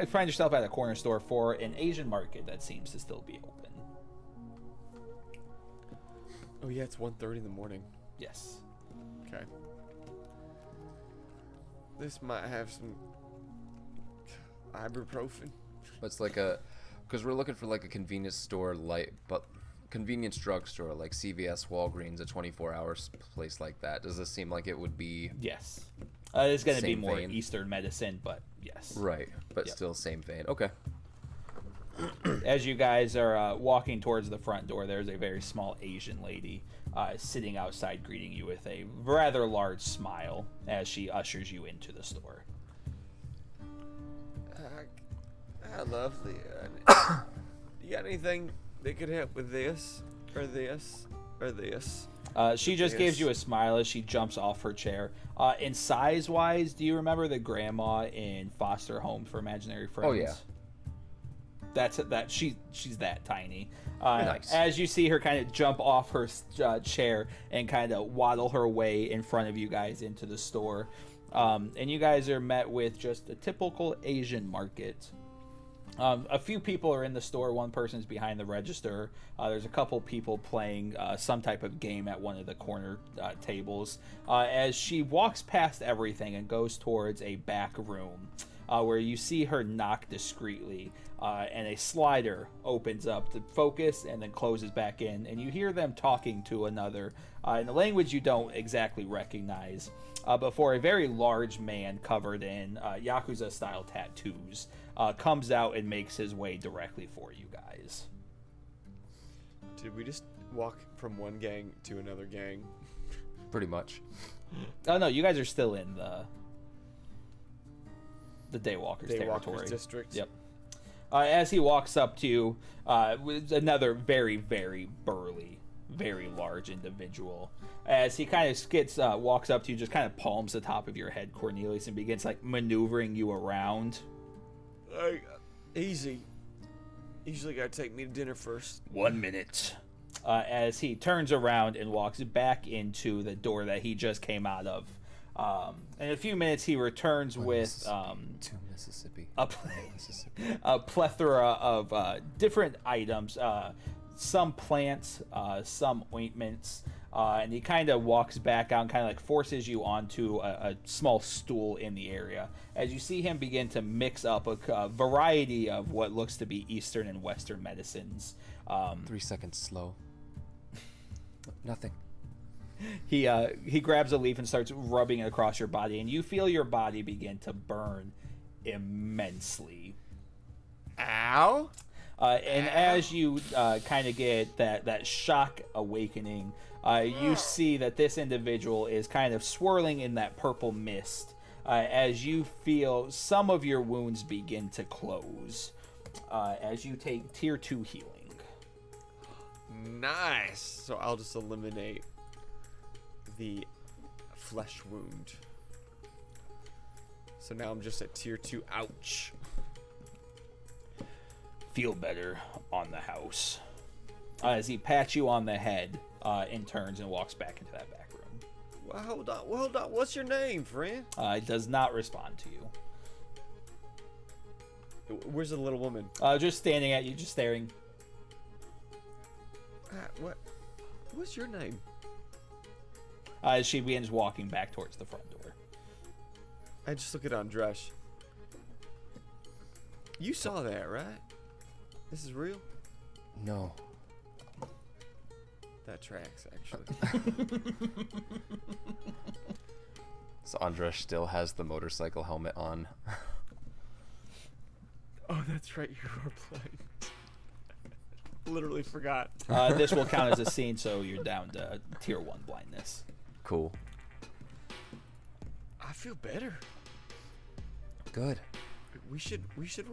find yourself at a corner store for an Asian market that seems to still be open. Oh yeah, it's 1:30 in the morning. Yes. Okay. This might have some ibuprofen. It's like because we're looking for like a convenience store, convenience drugstore like CVS, Walgreens, a 24-hour place like that. Does this seem like it would be? Yes. It's going to be Same more vein. Eastern medicine, but yes. Right, but Yep. still same vein. Okay. As you guys are walking towards the front door, there's a very small Asian lady sitting outside greeting you with a rather large smile as she ushers you into the store. I love the. You got anything that could help with this, or this, or this? She just Yes. gives you a smile as she jumps off her chair. In size-wise, do you remember the grandma in Foster Home for Imaginary Friends? Oh, yeah. She's that tiny. Nice. As you see her kind of jump off her chair and kind of waddle her way in front of you guys into the store, and you guys are met with just a typical Asian market. A few people are in the store. One person's behind the register. There's a couple people playing some type of game at one of the corner tables. As she walks past everything and goes towards a back room where you see her knock discreetly, and a slider opens up to focus and then closes back in, and you hear them talking to another in a language you don't exactly recognize, but for a very large man covered in Yakuza-style tattoos comes out and makes his way directly for you guys. Did we just walk from one gang to another gang? Pretty much. Oh no, you guys are still in the Daywalkers territory. Daywalkers district. Yep. As he walks up to you, with another very, very burly, very large individual. As he kind of walks up to you, just kind of palms the top of your head, Cornelius, and begins like maneuvering you around. Easy. Usually gotta take me to dinner first. 1 minute. As he turns around and walks back into the door that he just came out of. In a few minutes, he returns with To Mississippi. a plethora of different items, some plants, some ointments, and he kind of walks back out and kind of like forces you onto a small stool in the area as you see him begin to mix up a variety of what looks to be Eastern and Western medicines. 3 seconds slow. Nothing. He grabs a leaf and starts rubbing it across your body, and you feel your body begin to burn immensely. Ow! And as you kind of get that shock awakening, you see that this individual is kind of swirling in that purple mist as you feel some of your wounds begin to close as you take tier 2 healing. Nice! So I'll just eliminate the flesh wound. So now I'm just at tier 2. Ouch. Feel better on the house. As he pats you on the head and turns and walks back into that back room. Well, hold on. What's your name, friend? Does not respond to you. Where's the little woman? Just standing at you, just staring. What's your name? As she begins walking back towards the front door. I just look at Andresj. You saw that, right? This is real? No. That tracks, actually. So Andresj still has the motorcycle helmet on. Oh, that's right. You are blind. Literally forgot. This will count as a scene, so you're down to tier 1 blindness. Cool. I feel better. Good. We should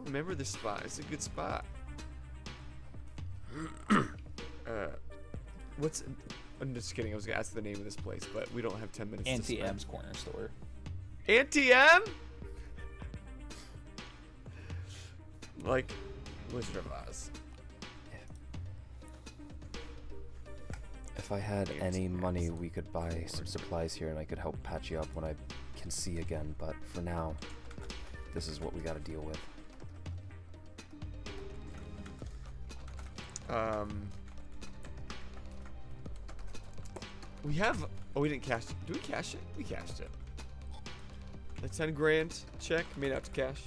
remember this spot. It's a good spot. I'm just kidding. I was gonna ask the name of this place, but we don't have 10 minutes. Auntie M's corner store. Auntie M? Like Wizard of Oz. If I had any money, we could buy some supplies here and I could help patch you up when I can see again, but for now, this is what we gotta deal with. We have... Oh, we didn't cash it. Did we cash it? We cashed it. The 10 grand check made out to cash.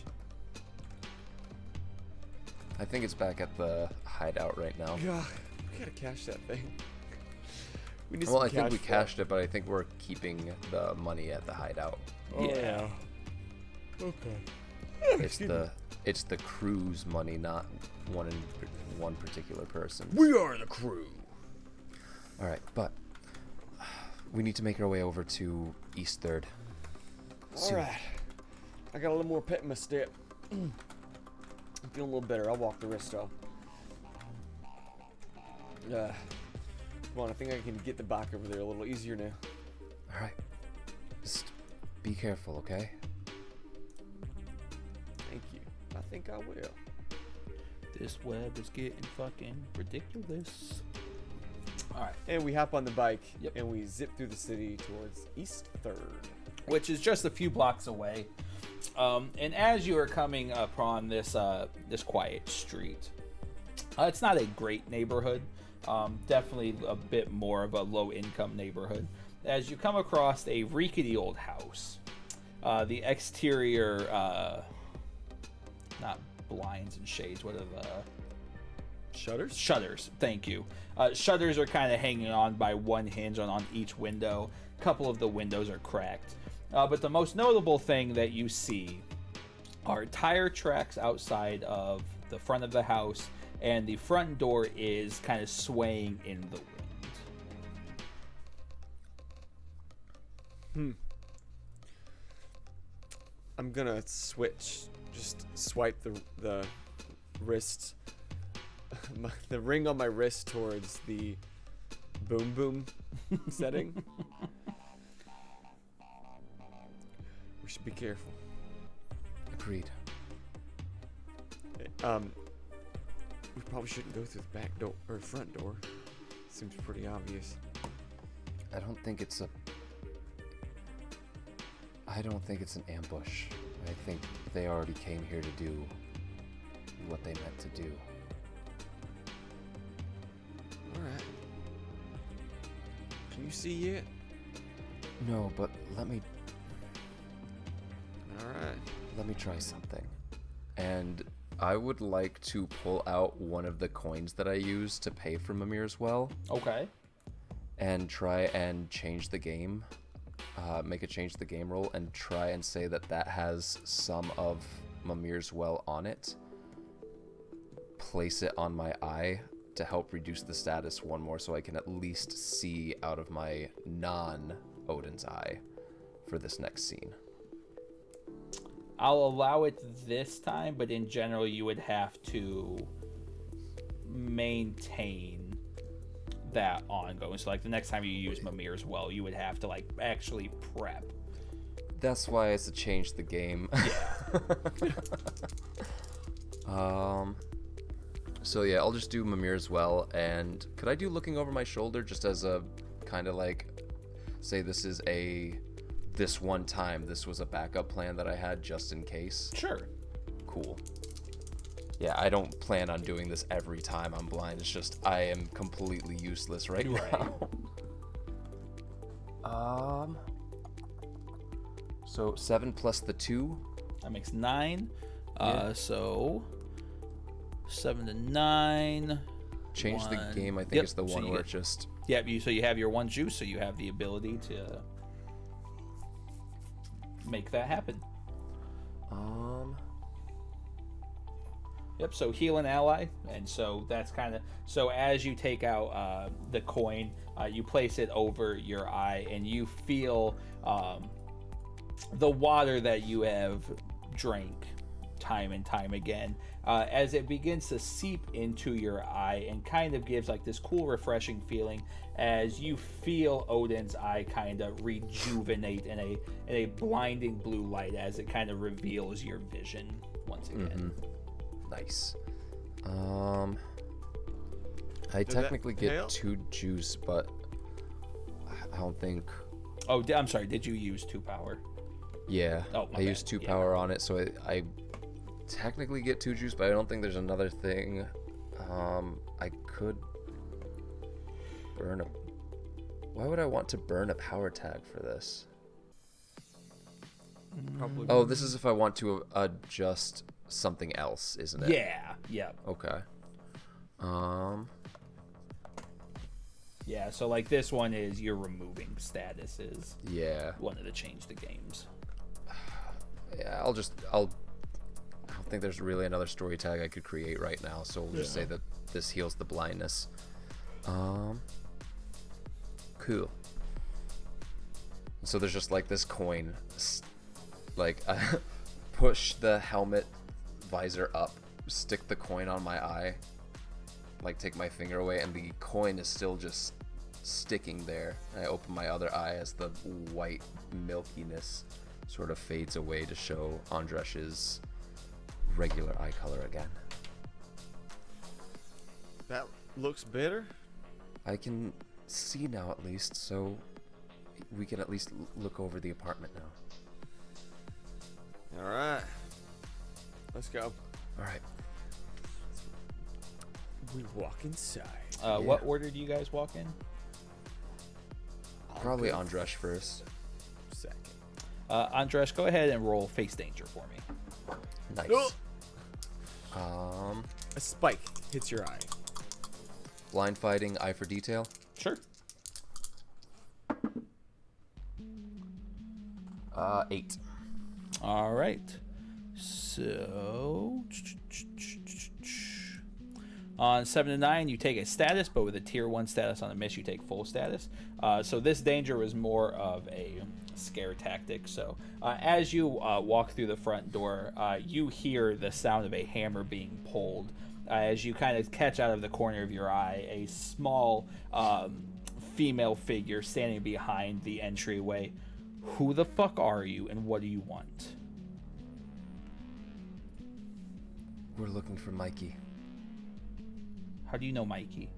I think it's back at the hideout right now. God, we gotta cash that thing. We need Well, some I think we cash cashed it, but I think we're keeping the money at the hideout. Oh, Yeah. Okay. It's the crew's money, not one particular person. We are the crew. All right, but we need to make our way over to East Third. All right. I got a little more pep in my step. I'm feeling a little better. I'll walk the rest off. Come on, I think I can get the bike over there a little easier now. All right, just be careful, okay? Thank you. I think I will. This web is getting fucking ridiculous. All right. And we hop on the bike, Yep. and we zip through the city towards East 3rd. which is just a few blocks away. And as you are coming upon this quiet street, it's not a great neighborhood. Definitely a bit more of a low-income neighborhood. As you come across a rickety old house, the exterior, not blinds and shades, what are the... Shutters? Shutters, thank you. Shutters are kind of hanging on by one hinge on each window. A couple of the windows are cracked. But the most notable thing that you see are tire tracks outside of the front of the house, and the front door is kind of swaying in the wind. I'm gonna switch. Just swipe the wrist, the ring on my wrist towards the boom boom setting. We should be careful. Agreed. We probably shouldn't go through the back door or front door. Seems pretty obvious. I don't think it's an ambush. I think they already came here to do what they meant to do. Alright. Can you see yet? No, but let me Alright. try something. And I would like to pull out one of the coins that I use to pay for Mimir's Well Okay. and try and change the game. Make a change the game roll and try and say that has some of Mimir's Well on it. Place it on my eye to help reduce the status one more so I can at least see out of my non-Odin's eye for this next scene. I'll allow it this time, but in general, you would have to maintain that ongoing. So, like, the next time you use Mimir's Well, you would have to, like, actually prep. That's why it's a change the game. Yeah. So yeah, I'll just do Mimir's Well, and could I do looking over my shoulder just as a kind of like, say this one time, this was a backup plan that I had just in case? Sure. Cool. Yeah, I don't plan on doing this every time I'm blind. It's just I am completely useless right now. So 7 plus the 2. That makes 9. Yeah. So 7 to 9. Change the game. I think Yep, it's the so one you where get- it just. Yeah, so you have your one juice, so you have the ability to make that happen. Yep, so heal an ally, and so that's kind of... So as you take out the coin, you place it over your eye, and you feel the water that you have drank time and time again as it begins to seep into your eye and kind of gives like this cool, refreshing feeling as you feel Odin's eye kind of rejuvenate in a blinding blue light as it kind of reveals your vision once again. Nice. I technically get help? 2 juice, but I don't think. Oh, I'm sorry. Did you use 2 power? Yeah, Oh, my I used bad. 2 Yeah. power on it, so I technically get 2 juice, but I don't think there's another thing. I could burn a. Why would I want to burn a power tag for this? Probably. Oh, this is if I want to adjust something else, isn't it? Yeah. Yep. Okay. Yeah. So like this one is you're removing statuses. Yeah. One of the change the games. Yeah, I don't think there's really another story tag I could create right now, so we'll just say that this heals the blindness. Cool. So there's just like this coin, like I push the helmet visor up, stick the coin on my eye, like take my finger away, and the coin is still just sticking there. I open my other eye as the white milkiness sort of fades away to show Andresj's regular eye color again. That looks better. I can see now at least, so we can at least look over the apartment now. All right. Let's go. All right. We walk inside. What order do you guys walk in? Probably Andresj first. Second. Andresj, go ahead and roll face danger for me. Nice. A spike hits your eye. Blind fighting, eye for detail. Sure. 8. All right. So on 7 to 9, you take a status, but with a tier 1 status on a miss, you take full status. So this danger was more of a scare tactic. So as you walk through the front door, you hear the sound of a hammer being pulled. As you kind of catch out of the corner of your eye a small female figure standing behind the entryway. Who the fuck are you, and what do you want? We're looking for Mikey. How do you know Mikey?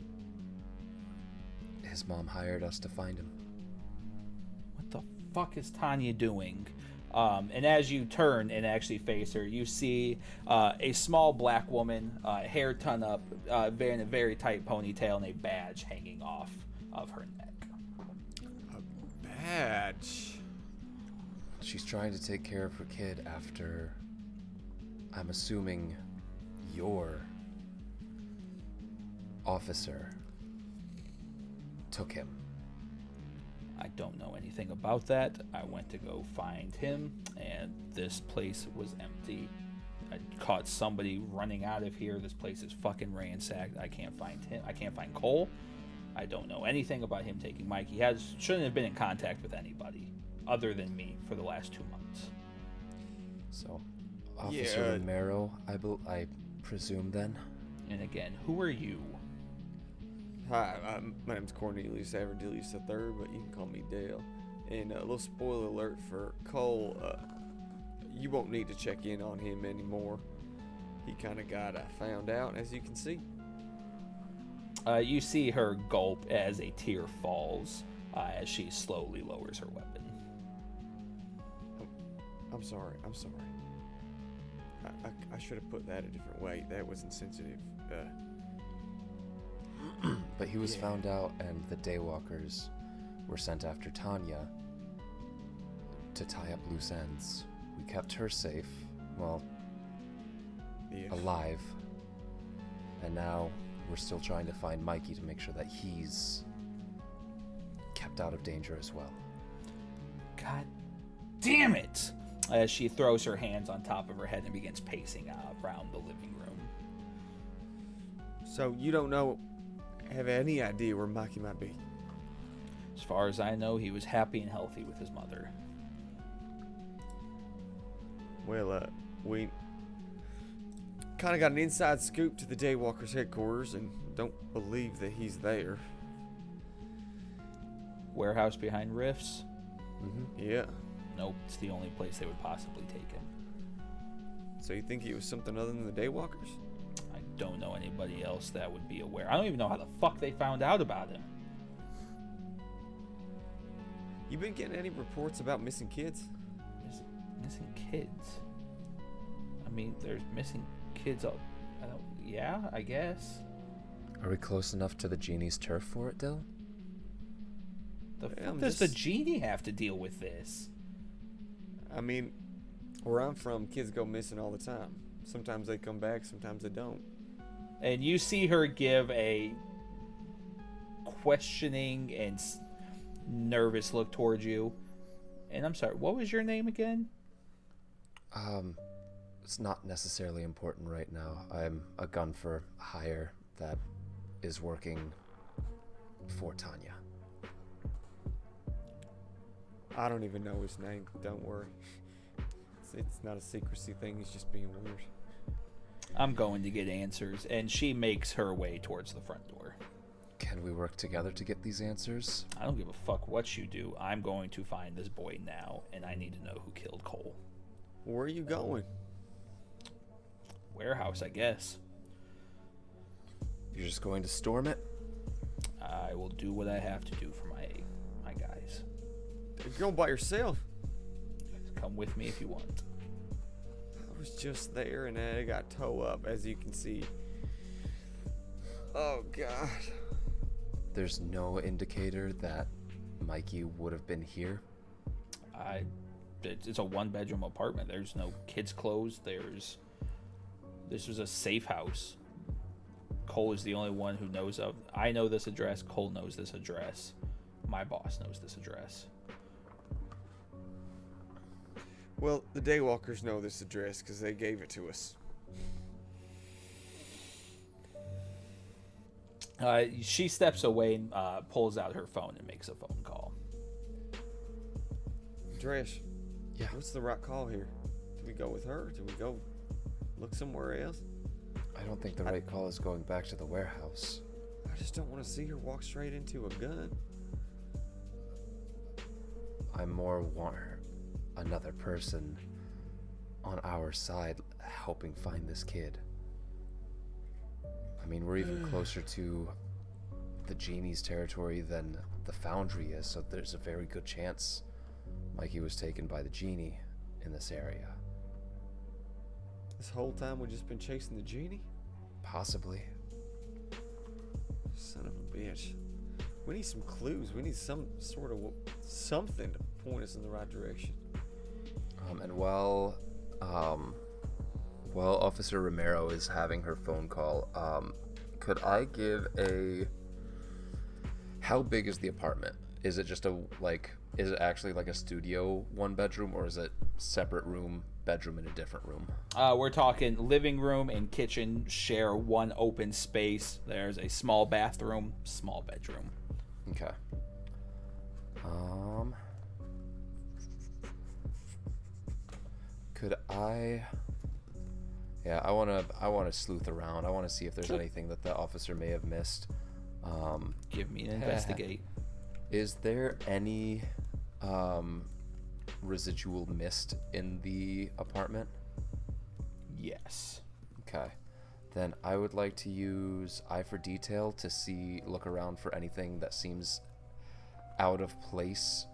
His mom hired us to find him. What the fuck is Tanya doing? And as you turn and actually face her, you see a small black woman, hair ton up, in a very tight ponytail, and a badge hanging off of her neck. A badge? She's trying to take care of her kid after, I'm assuming, your officer took him. I don't know anything about that. I went to go find him, and this place was empty. I caught somebody running out of here. This place is fucking ransacked. I can't find him. I can't find Cole. I don't know anything about him taking Mike. He shouldn't have been in contact with anybody other than me for the last 2 months. So, Officer Romero, I presume then? And again, who are you? Hi, my name's Cornelius Averdelius III, but you can call me Dale. And a little spoiler alert for Cole, you won't need to check in on him anymore. He kind of got found out, as you can see. You see her gulp as a tear falls as she slowly lowers her weapon. I'm sorry. I should have put that a different way. That was insensitive. But he was found out, and the Daywalkers were sent after Tanya to tie up loose ends. We kept her safe, alive. And now we're still trying to find Mikey to make sure that he's kept out of danger as well. God damn it! As she throws her hands on top of her head and begins pacing around the living room. So you don't have any idea where Mikey might be? As far as I know, he was happy and healthy with his mother. Well, we kind of got an inside scoop to the Daywalkers headquarters and don't believe that he's there. Warehouse behind Rifts? Yeah. Nope, it's the only place they would possibly take him. So you think it was something other than the Daywalkers? I don't know anybody else that would be aware. I don't even know how the fuck they found out about him. You been getting any reports about missing kids? Missing kids? I mean, there's missing kids. I guess. Are we close enough to the genie's turf for it, Dill? The fuck does the genie have to deal with this? I mean, where I'm from, kids go missing all the time. Sometimes they come back, sometimes they don't. And you see her give a questioning and nervous look towards you. And I'm sorry, what was your name again? It's not necessarily important right now. I'm a gun for hire that is working for Tanya. I don't even know his name. Don't worry. It's not a secrecy thing. He's just being weird. I'm going to get answers. And she makes her way towards the front door. Can we work together to get these answers? I don't give a fuck what you do. I'm going to find this boy now, and I need to know who killed Cole. Where are you going? Warehouse, I guess. You're just going to storm it? I will do what I have to do for my guys. You're going by yourself. Come with me if you want. I was just there and I got toe up, as you can see. Oh, God. There's no indicator that Mikey would have been here? It's a one-bedroom apartment. There's no kids' clothes. This was a safe house. Cole is the only one who knows of. I know this address. Cole knows this address. My boss knows this address. Well, the Daywalkers know this address because they gave it to us. She steps away and pulls out her phone and makes a phone call. Andresj. Yeah. What's the right call here? Do we go with her? Do we go look somewhere else? I don't think the right call is going back to the warehouse. I just don't want to see her walk straight into a gun. I more want another person on our side helping find this kid. I mean, we're even closer to the genie's territory than the foundry is, so there's a very good chance Mikey was taken by the genie in this area. This whole time we've just been chasing the genie? Possibly. Son of a bitch. We need some clues. We need some sort of something to point us in the right direction. And while Officer Romero is having her phone call, could I give a... How big is the apartment? Is it just is it actually like a studio one bedroom, or is it separate room, bedroom in a different room? We're talking living room and kitchen share one open space. There's a small bathroom, small bedroom. Okay. Could I... Yeah, I wanna sleuth around. I wanna see if there's anything that the officer may have missed. Give me an investigate. Is there any residual mist in the apartment? Yes. Okay. Then I would like to use Eye for Detail to look around for anything that seems out of place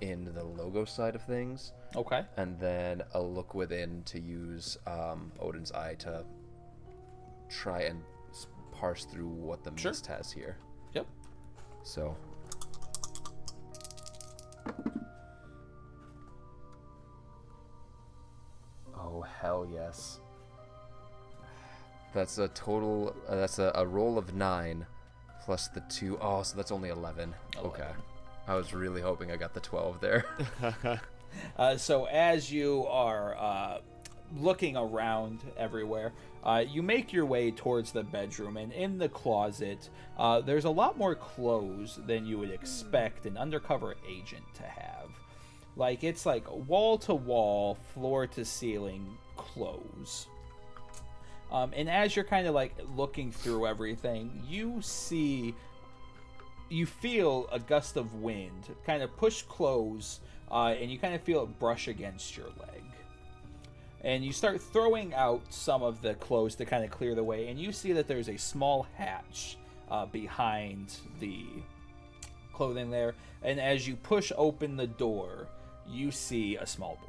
in the logo side of things. Okay. And then a look within to use Odin's Eye to try and parse through what the mist has here. Yep. So. Oh, hell yes. That's a total, that's a roll of 9 plus the 2. Oh, so that's only 11. Okay. I was really hoping I got the 12 there. So as you are looking around everywhere, you make your way towards the bedroom, and in the closet, there's a lot more clothes than you would expect an undercover agent to have. Like, it's like wall-to-wall, floor-to-ceiling clothes. And as you're kind of like looking through everything, you feel a gust of wind kind of push clothes, and you kind of feel it brush against your leg. And you start throwing out some of the clothes to kind of clear the way, and you see that there's a small hatch behind the clothing there. And as you push open the door, you see a small boy.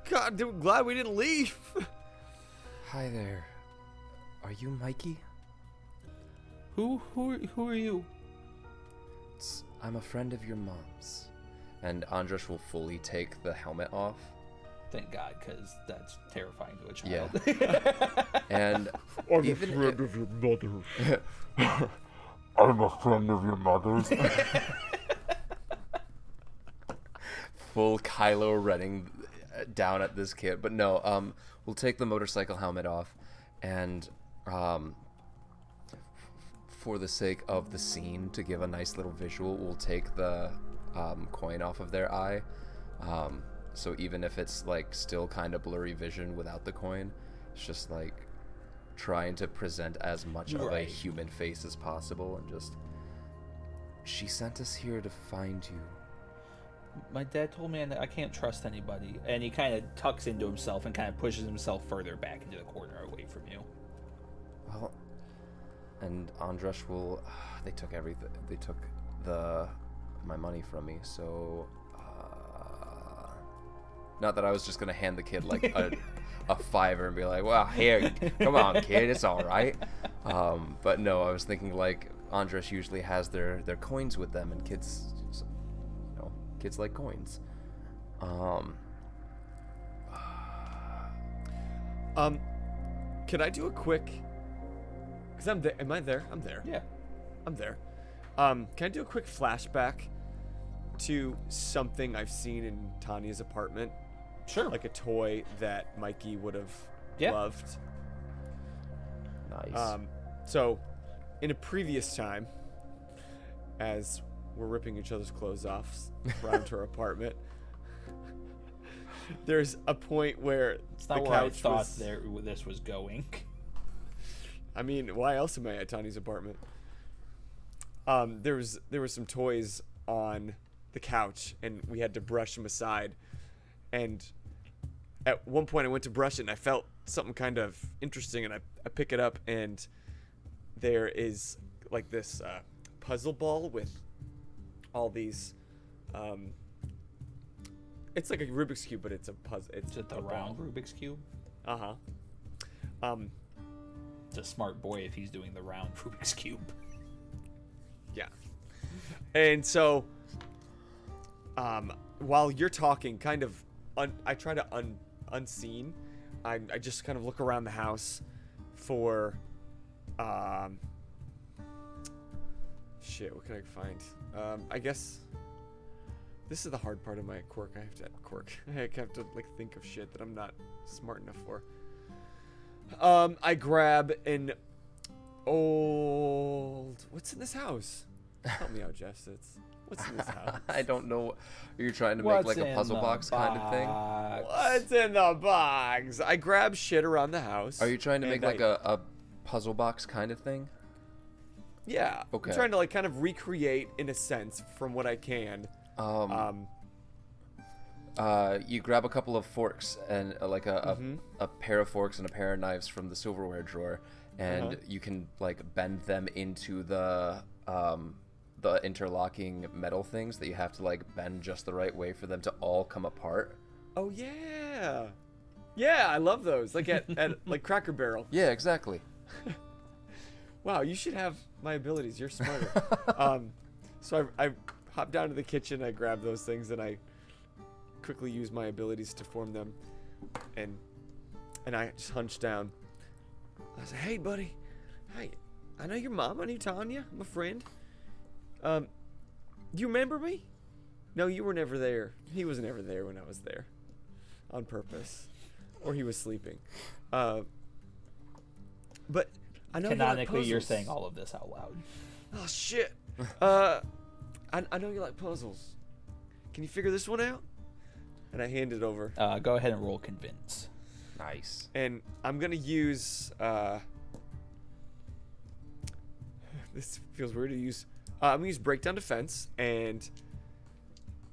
God, I'm glad we didn't leave. Hi there. Are you Mikey? Who are you? I'm a friend of your mom's. And Andresj will fully take the helmet off. Thank God, because that's terrifying to a child. Yeah. And I'm a friend of your mother's. I'm a friend of your mother's. Full Kylo Renning down at this kid. But no, we'll take the motorcycle helmet off, and for the sake of the scene, to give a nice little visual, we'll take the coin off of their eye. So even if it's like still kind of blurry vision without the coin, it's just like trying to present as much of a human face as possible, and just, she sent us here to find you. My dad told me I can't trust anybody. And he kind of tucks into himself and kind of pushes himself further back into the corner away from you. Well, and Andresj will. They took everything. They took my money from me. So, not that I was just gonna hand the kid like a $5 and be like, "Well, here, come on, kid, it's all right." But no, I was thinking like Andresj usually has their coins with them, and kids, kids like coins. Can I do a quick? Cause I'm there. Am I there? I'm there. Yeah. I'm there. Can I do a quick flashback to something I've seen in Tanya's apartment? Sure. Like a toy that Mikey would have Yeah. loved. Nice. So, in a previous time, as we're ripping each other's clothes off around her apartment, there's a point where It's the not where I couch thought was. this was going. I mean, why else am I at Tanya's apartment? There was some toys on the couch, and we had to brush them aside. And at one point, I went to brush it, and I felt something kind of interesting, and I pick it up, and there is like this puzzle ball with all these. It's like a Rubik's cube, but it's a puzzle. It's Just a a round ball. Rubik's Cube. It's a smart boy if he's doing the round Rubik's Cube. Yeah. And so, while you're talking, kind of, I try to unseen. I just kind of look around the house for, shit. What can I find? I guess this is the hard part of my quirk. I have to like think of shit that I'm not smart enough for. I grab an old. What's in this house? Help me out, Jeff. What's in this house? I don't know. You're trying to make like a puzzle box kind of thing. What's in the box? I grab shit around the house. Are you trying to make and like a puzzle box kind of thing? Yeah. Okay. I'm trying to like kind of recreate in a sense from what I can. You grab a couple of forks and like a pair of forks and a pair of knives from the silverware drawer, and you can like bend them into the interlocking metal things that you have to like bend just the right way for them to all come apart. Oh yeah. Yeah, I love those. Like at like Cracker Barrel. Yeah, exactly. Wow, you should have my abilities. You're smarter. So I hop down to the kitchen. I grab those things and I quickly use my abilities to form them, and I just hunch down. I say, "Hey, buddy. Hey, I know your mom. I know Tanya. I'm a friend. Do you remember me? No, you were never there. He was never there when I was there, on purpose, or he was sleeping. But I know Canonically, you you're like saying puzzles. all of this out loud. Oh shit. I know you like puzzles. Can you figure this one out?" And I hand it over. Go ahead and roll convince. Nice. And I'm gonna use. This feels weird to use. I'm gonna use breakdown defense, and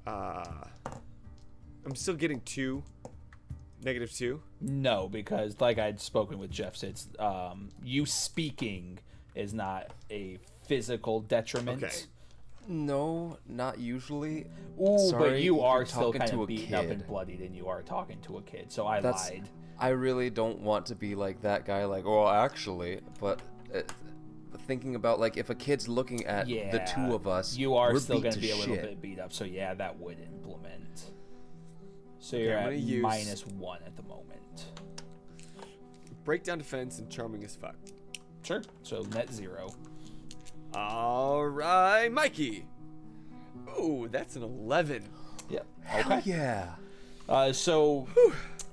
I'm still getting -2. No, because like I'd spoken with Jeff, it's you speaking is not a physical detriment. Okay. No, not usually. Ooh, Sorry, but you are you're still talking kind to of a beaten up kid. and bloodied, and you are talking to a kid. So I That's, lied. I really don't want to be like that guy. Like, well, actually, but thinking about like if a kid's looking at Yeah, the two of us, you are we're still beat going to to be a little shit. bit beat up. So yeah, that would implement. So Okay, you're I'm at gonna use- -1 at the moment. Breakdown defense and charming as fuck. Sure. So net 0. All right, Mikey. Ooh, that's an 11. Yep. Hell Okay. yeah. So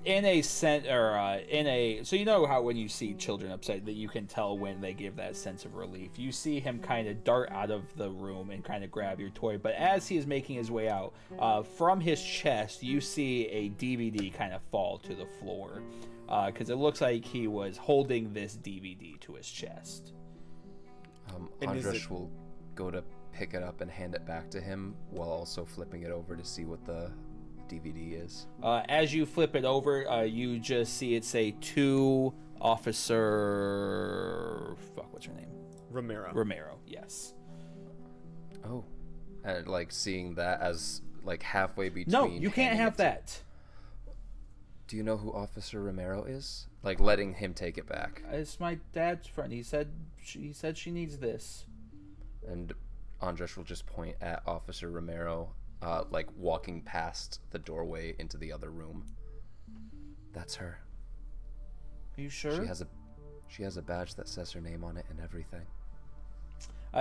in a so you know how when you see children upset that you can tell when they give that sense of relief. You see him kind of dart out of the room and kind of grab your toy, but as he is making his way out, from his chest you see a DVD kind of fall to the floor, because it looks like he was holding this DVD to his chest. And is Andresj it- will go to pick it up and hand it back to him while also flipping it over to see what the DVD is. As you flip it over, you just see it say to Officer... Fuck, what's her name? Romero. Yes. Oh, and like seeing that as like halfway between. No, you can't handing have it to- that. Do you know who Officer Romero is? Like letting him take it back. It's my dad's friend. He said she needs this. And Andresj will just point at Officer Romero, like walking past the doorway into the other room. That's her. Are you sure? She has a badge that says her name on it and everything.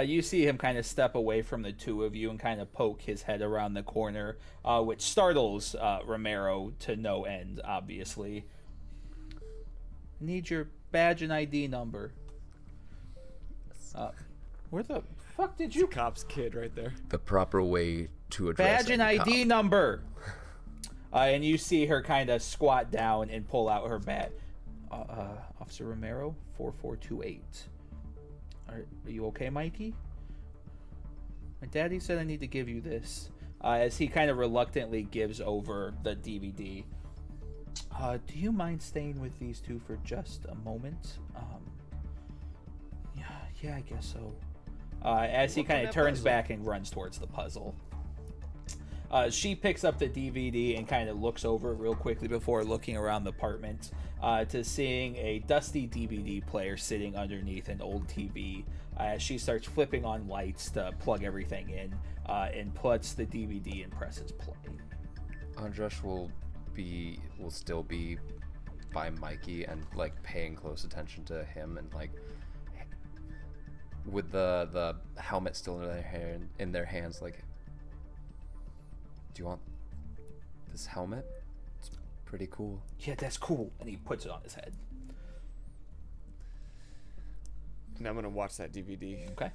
You see him kind of step away from the two of you and kind of poke his head around the corner, which startles Romero to no end, obviously. I need your badge and ID number. Where the fuck did you... Cop's kid right there. The proper way to address Badge and any ID cop. number! And you see her kind of squat down and pull out her badge. Officer Romero, 4428. Are you okay, Mikey? My daddy said I need to give you this. As he kind of reluctantly gives over the DVD. Do you mind staying with these two for just a moment? Yeah, I guess so. As he kind of turns back and runs towards the puzzle. She picks up the DVD and kind of looks over it real quickly before looking around the apartment to seeing a dusty DVD player sitting underneath an old TV. She starts flipping on lights to plug everything in and puts the DVD and presses play. Andresj will still be by Mikey and like paying close attention to him and like with the helmet still in their hands, like, do you want this helmet? It's pretty cool. Yeah, that's cool. And he puts it on his head. And I'm gonna watch that DVD. Okay.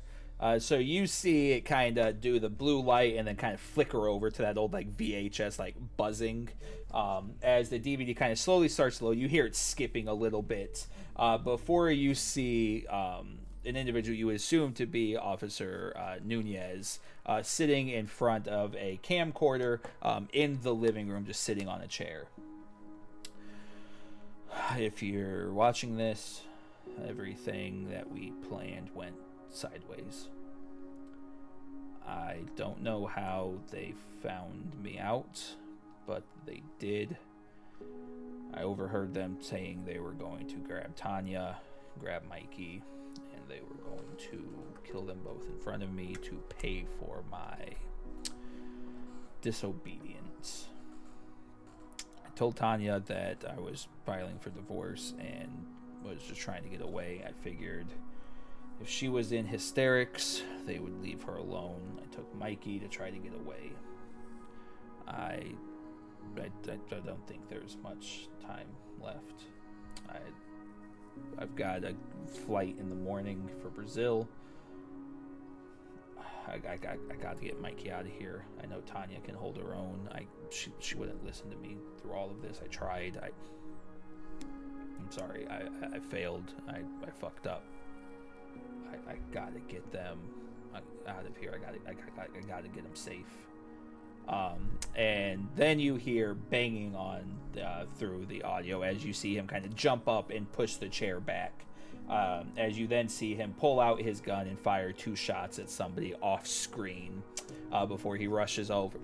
So you see it kind of do the blue light and then kind of flicker over to that old like VHS like buzzing. As the DVD kind of slowly starts to load, you hear it skipping a little bit before you see an individual you assume to be Officer Nunez sitting in front of a camcorder in the living room, just sitting on a chair. If you're watching this, everything that we planned went sideways. I don't know how they found me out, but they did. I overheard them saying they were going to grab Tanya, grab Mikey, and they were going to kill them both in front of me to pay for my disobedience. I told Tanya that I was filing for divorce and was just trying to get away. I figured if she was in hysterics, they would leave her alone. I took Mikey to try to get away. I don't think there's much time left. I've got a flight in the morning for Brazil. I got to get Mikey out of here. I know Tanya can hold her own. She wouldn't listen to me through all of this. I tried. I'm sorry. I failed. I fucked up. I gotta get them out of here. I gotta get them safe. And then you hear banging on through the audio as you see him kind of jump up and push the chair back. As you then see him pull out his gun and fire 2 shots at somebody off screen before he rushes over.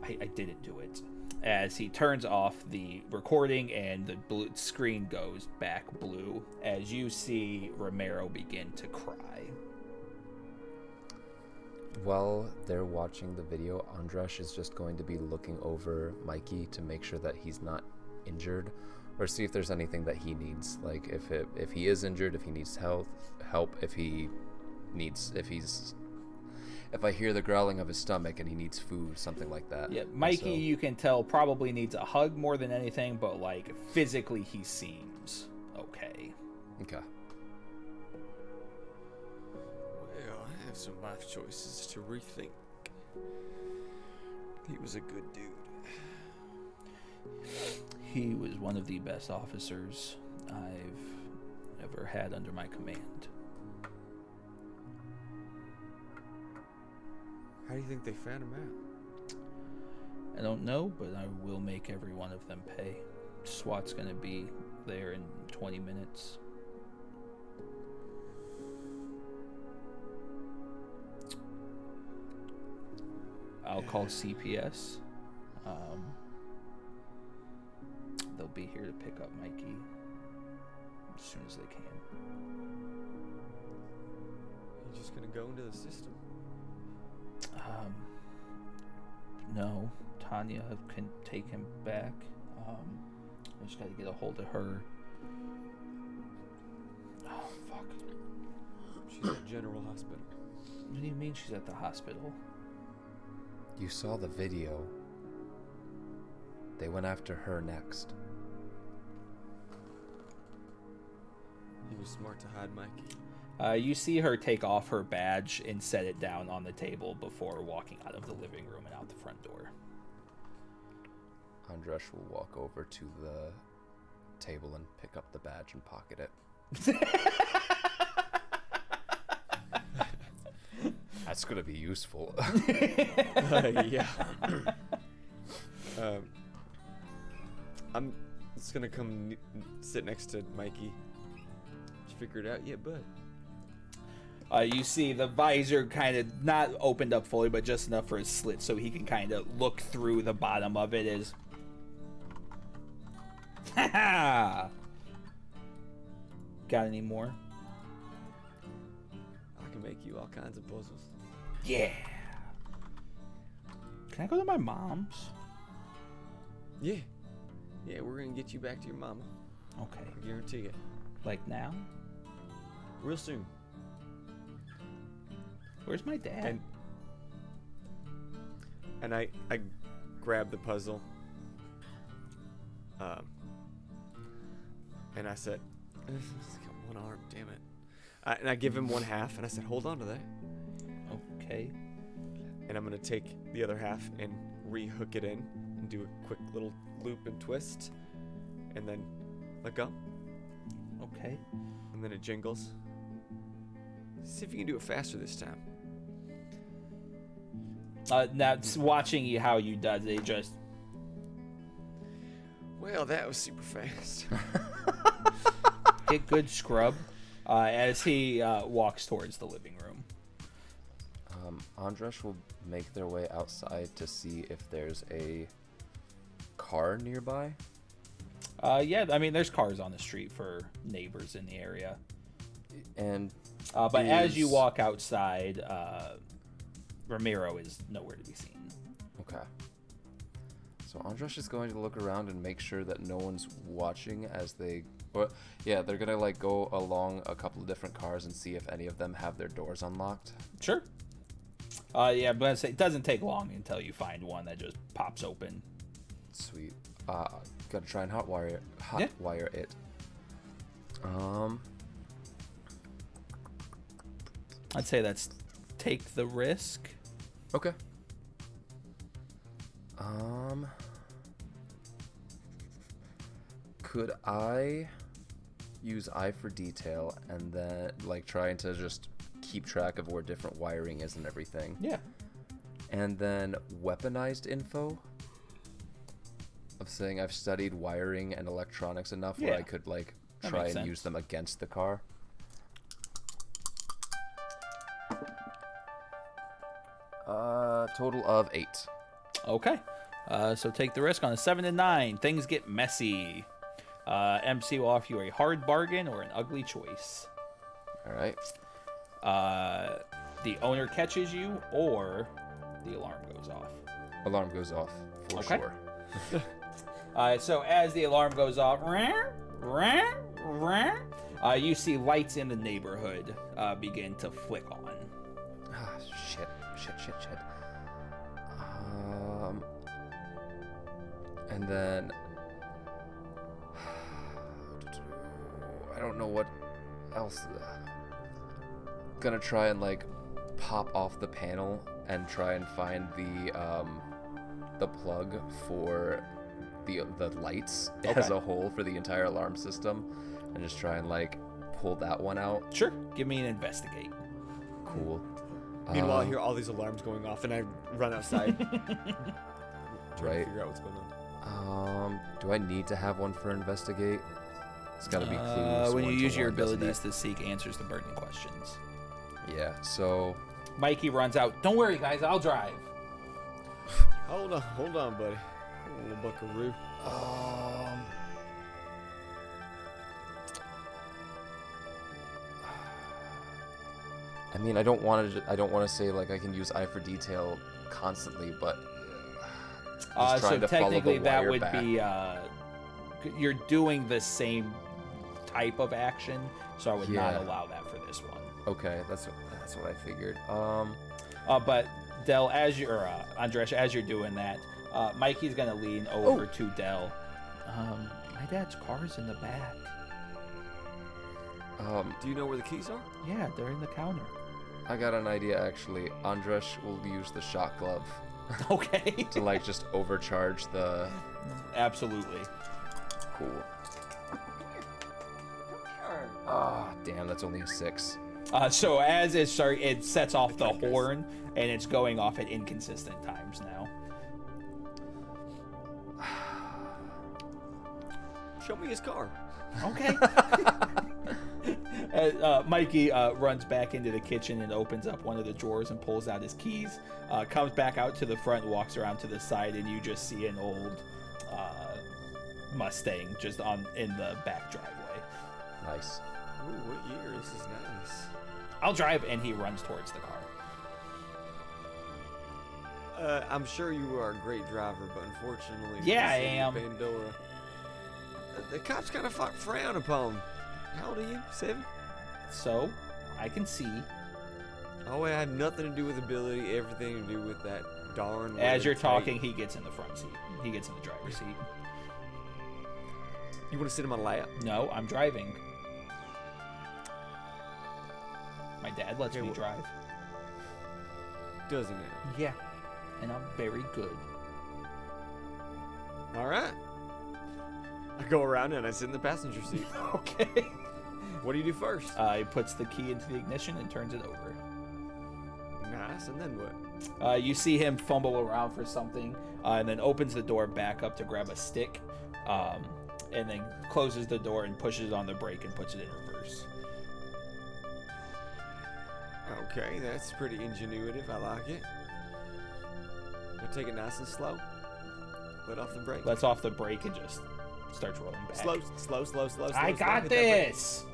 I didn't do it. As he turns off the recording and the blue screen goes back blue as you see Romero begin to cry. While they're watching the video, Andresj is just going to be looking over Mikey to make sure that he's not injured, or see if there's anything that he needs. Like if he is injured, if he needs help, if I hear the growling of his stomach and he needs food, something like that. Yeah, Mikey, you can tell probably needs a hug more than anything, but like physically he seems okay. Okay. Well, I have some life choices to rethink. He was a good dude. He was one of the best officers I've ever had under my command. How do you think they found him out? I don't know, but I will make every one of them pay. SWAT's gonna be there in 20 minutes. I'll call CPS. They'll be here to pick up Mikey as soon as they can. You're just gonna go into the system? No, Tanya can take him back. I just got to get a hold of her. Oh, fuck. She's at General Hospital. What do you mean she's at the hospital? You saw the video. They went after her next. He was smart to hide Mikey. You see her take off her badge and set it down on the table before walking out of the living room and out the front door. Andresj will walk over to the table and pick up the badge and pocket it. That's gonna be useful. Yeah. I'm just gonna come sit next to Mikey. Did you figure it out yet, bud? You see the visor kind of not opened up fully, but just enough for a slit so he can kind of look through the bottom of it. Is ha! Got any more? I can make you all kinds of puzzles. Yeah. Can I go to my mom's? Yeah. Yeah, we're gonna get you back to your mama. Okay. I guarantee it. Like now? Real soon. Where's my dad? And I grab the puzzle. And I said, it's got one arm, damn it. And I give him one half, and I said, hold on to that. Okay. And I'm gonna take the other half and re-hook it in and do a quick little loop and twist, and then let go. Okay. And then it jingles. See if you can do it faster this time. Now, it's watching you how you does it, just... Well, that was super fast. Get good scrub as he walks towards the living room. Andresj will make their way outside to see if there's a car nearby. Yeah, I mean, there's cars on the street for neighbors in the area. And but as you walk outside, Ramiro is nowhere to be seen. Okay. So Andresj is going to look around and make sure that no one's watching as they... they're going to like go along a couple of different cars and see if any of them have their doors unlocked. Sure. Yeah, but it doesn't take long until you find one that just pops open. Sweet. Gotta try and hotwire it. I'd say that's take the risk. Okay. Could I use eye for detail and then like trying to just keep track of where different wiring is and everything? Yeah. And then weaponized info of saying I've studied wiring and electronics enough where I could like try and use them against the car. Total of 8. Okay. So take the risk on a 7 and 9. Things get messy. MC will offer you a hard bargain or an ugly choice. All right. The owner catches you, or the alarm goes off. Alarm goes off for sure. So as the alarm goes off, you see lights in the neighborhood begin to flick on. Ah, shit. And then I don't know what else. Gonna try and like pop off the panel and try and find the plug for the lights as a whole for the entire alarm system, and just try and like pull that one out. Sure. Give me an investigate. Cool. Meanwhile, I hear all these alarms going off, and I run outside. Trying to figure out what's going on. Do I need to have one for investigate? It's got to be clues. When you 1 to use your 1, doesn't abilities it? to seek answers to burning questions. Yeah. So Mikey runs out. Don't worry, guys. I'll drive. Hold on, buddy. Little buckaroo. I mean, I don't want to say like I can use eye for detail constantly, but just So trying to follow the technically that wire would back. be you're doing the same type of action, so I would not Yeah. allow that for this one. Okay, that's what I figured. But Del, as you're Andresj, as you're doing that, Mikey's gonna lean over to Del. My dad's car's in the back. Do you know where the keys are? Yeah, they're in the counter. I got an idea actually. Andresj will use the shock glove Okay. to like just overcharge the. Absolutely. Cool. Ah, damn, that's only a 6. So as it sets off the horn, and it's going off at inconsistent times now. Show me his car. Okay. Mikey runs back into the kitchen and opens up one of the drawers and pulls out his keys. Comes back out to the front and walks around to the side, and you just see an old Mustang just in the back driveway. Nice. Ooh, what year? This is nice. I'll drive, and he runs towards the car. I'm sure you are a great driver, but unfortunately, Yeah, I this is am. Pandora. The cops kind of frown upon. How old are you? 7? So, I can see. Oh, it had nothing to do with ability, everything to do with that darn. As you're red talking, tape. he gets in the front seat. He gets in the driver's seat. You want to sit in my lap? No, I'm driving. My dad lets Okay, me well- drive. Doesn't it? Yeah, and I'm very good. All right. I go around and I sit in the passenger seat. Okay. What do you do first? He puts the key into the ignition and turns it over. Nice. And then what? You see him fumble around for something, and then opens the door back up to grab a stick, and then closes the door and pushes on the brake and puts it in reverse. Okay, that's pretty ingenuitive. I like it. I'll take it nice and slow. Let off the brake. Lets off the brake and just starts rolling back. Slow. I slow. got Hit that brake. this!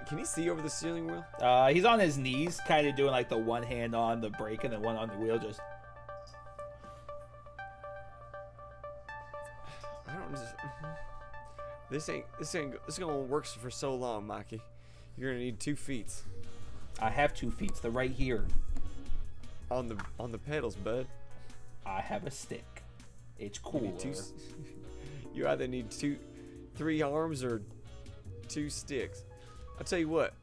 Can he see over the steering wheel? He's on his knees, kind of doing like the one hand on the brake and then one on the wheel, just... I don't just. This is gonna work for so long, Mikey. You're gonna need 2 feet I have 2 feet. They're right here. on the pedals, bud. I have a stick. It's You cooler. need you either need 3 arms or 2 sticks. I'll tell you what.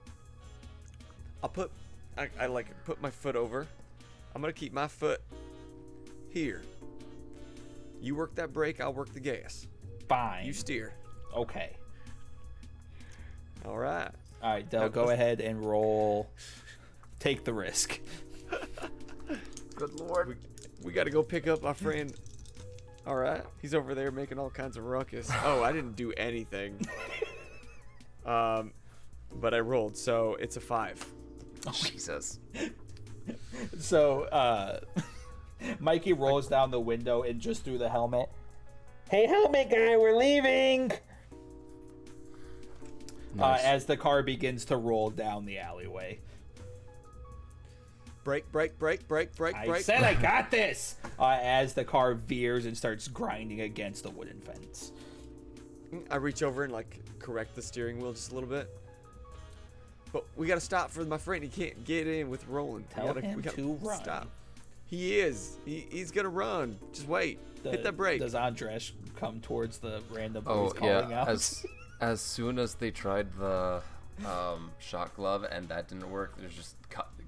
I like put my foot over. I'm gonna keep my foot here. You work that brake, I'll work the gas. Fine. You steer. Okay. All right. All right, Del, go ahead and roll. Take the risk. Good lord. We got to go pick up our friend. All right. He's over there making all kinds of ruckus. Oh, I didn't do anything. But I rolled, so it's a 5. Jesus. So, Mikey rolls down the window and just through the helmet. Hey, helmet guy, we're leaving! Nice. As the car begins to roll down the alleyway. Brake. I said I got this! As the car veers and starts grinding against the wooden fence. I reach over and like correct the steering wheel just a little bit. But we got to stop for my friend. He can't get in with rolling. Tell him to run. Stop. He is. He's going to run. Just wait. Hit that brake. Does Andresj come towards the random Oh boys calling yeah. out? As soon as they tried the shock glove and that didn't work, they're just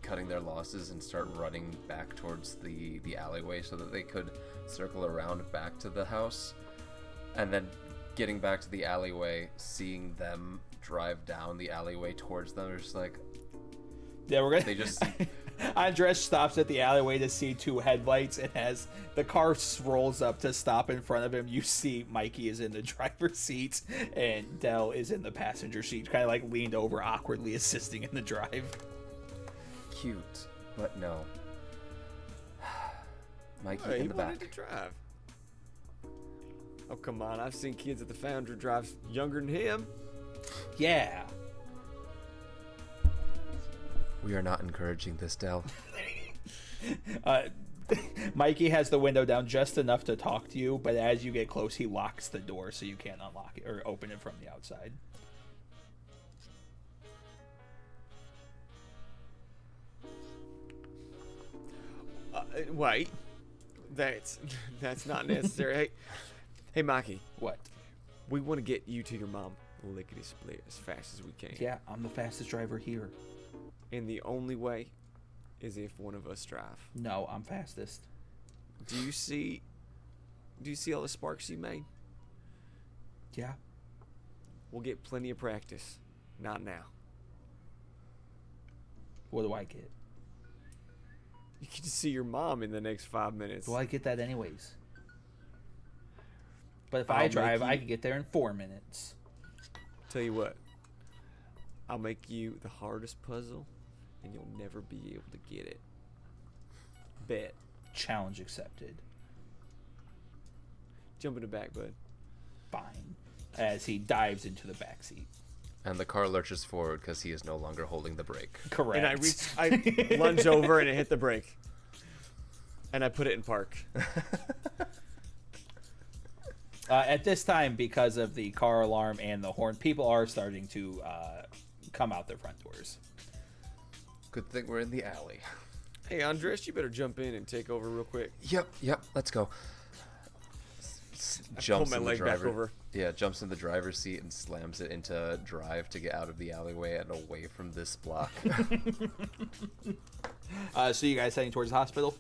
cutting their losses and start running back towards the alleyway so that they could circle around back to the house, and then getting back to the alleyway, seeing them drive down the alleyway towards them, they're just like, Yeah, we're gonna. they just Andresj stops at the alleyway to see 2 headlights, and as the car rolls up to stop in front of him, you see Mikey is in the driver's seat and Del is in the passenger seat, kind of like leaned over awkwardly, assisting in the drive. cute. But no. Mikey Hey, in he the wanted back. to drive. Oh, come on. I've seen kids at the Foundry drive younger than him. Yeah. We are not encouraging this, Del. Mikey has the window down just enough to talk to you, but as you get close, he locks the door so you can't unlock it or open it from the outside. Wait. That's not necessary. Hey, Mikey. What? We want to get you to your mom lickety split as fast as we can. Yeah, I'm the fastest driver here. And the only way is if one of us drive. No, I'm fastest. Do you see all the sparks you made? Yeah. We'll get plenty of practice. Not now. What do I get? You can see your mom in the next 5 minutes. Well, I get that anyways. But if I'll I make drive, you- I can get there in 4 minutes. Tell you what. I'll make you the hardest puzzle, and you'll never be able to get it. Bet. Challenge accepted. Jump in the back, bud. Fine. As he dives into the back seat. And the car lurches forward because he is no longer holding the brake. Correct. And I lunge over and I hit the brake. And I put it in park. At this time, because of the car alarm and the horn, people are starting to come out their front doors. Good thing we're in the alley. Hey, Andresj, you better jump in and take over real quick. Yep, let's go. I Jumps pull my in the leg back driver. over. Yeah, jumps in the driver's seat and slams it into drive to get out of the alleyway and away from this block. So you guys heading towards the hospital?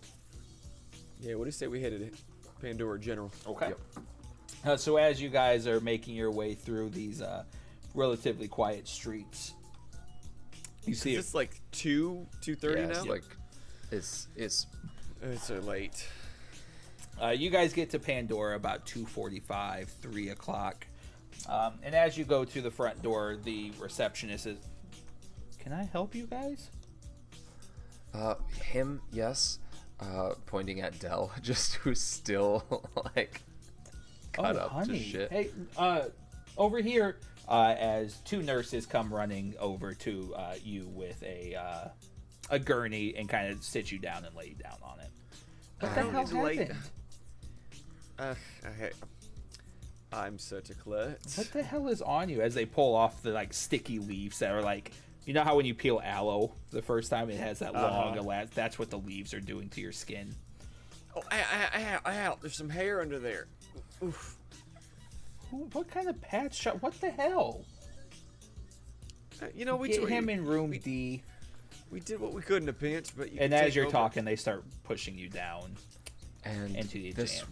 Yeah, what do you say we headed Pandora General? Okay. Yep. So as you guys are making your way through these relatively quiet streets, you see Is this like 2:30 Yeah, now? it's like it's It's so late. you guys get to Pandora about 2:45, 3 o'clock. And as you go to the front door, the receptionist says, "Can I help you guys?" him, yes. Pointing at Del, just who's still like cut up honey. to shit. Hey, over here, as two nurses come running over to you with a gurney and kind of sit you down and lay you down on it. What the hell It's late. happened? I'm such a klutz. What the hell is on you? As they pull off the like sticky leaves that are like, you know how when you peel aloe the first time it has that long elast. That's what the leaves are doing to your skin. Oh, ow. There's some hair under there. Oof. What kind of patch shot? What the hell? You know, we Get told him you- in room D. We did what we could in a pinch, but you And can as take you're over. talking, they start pushing you down And into the this,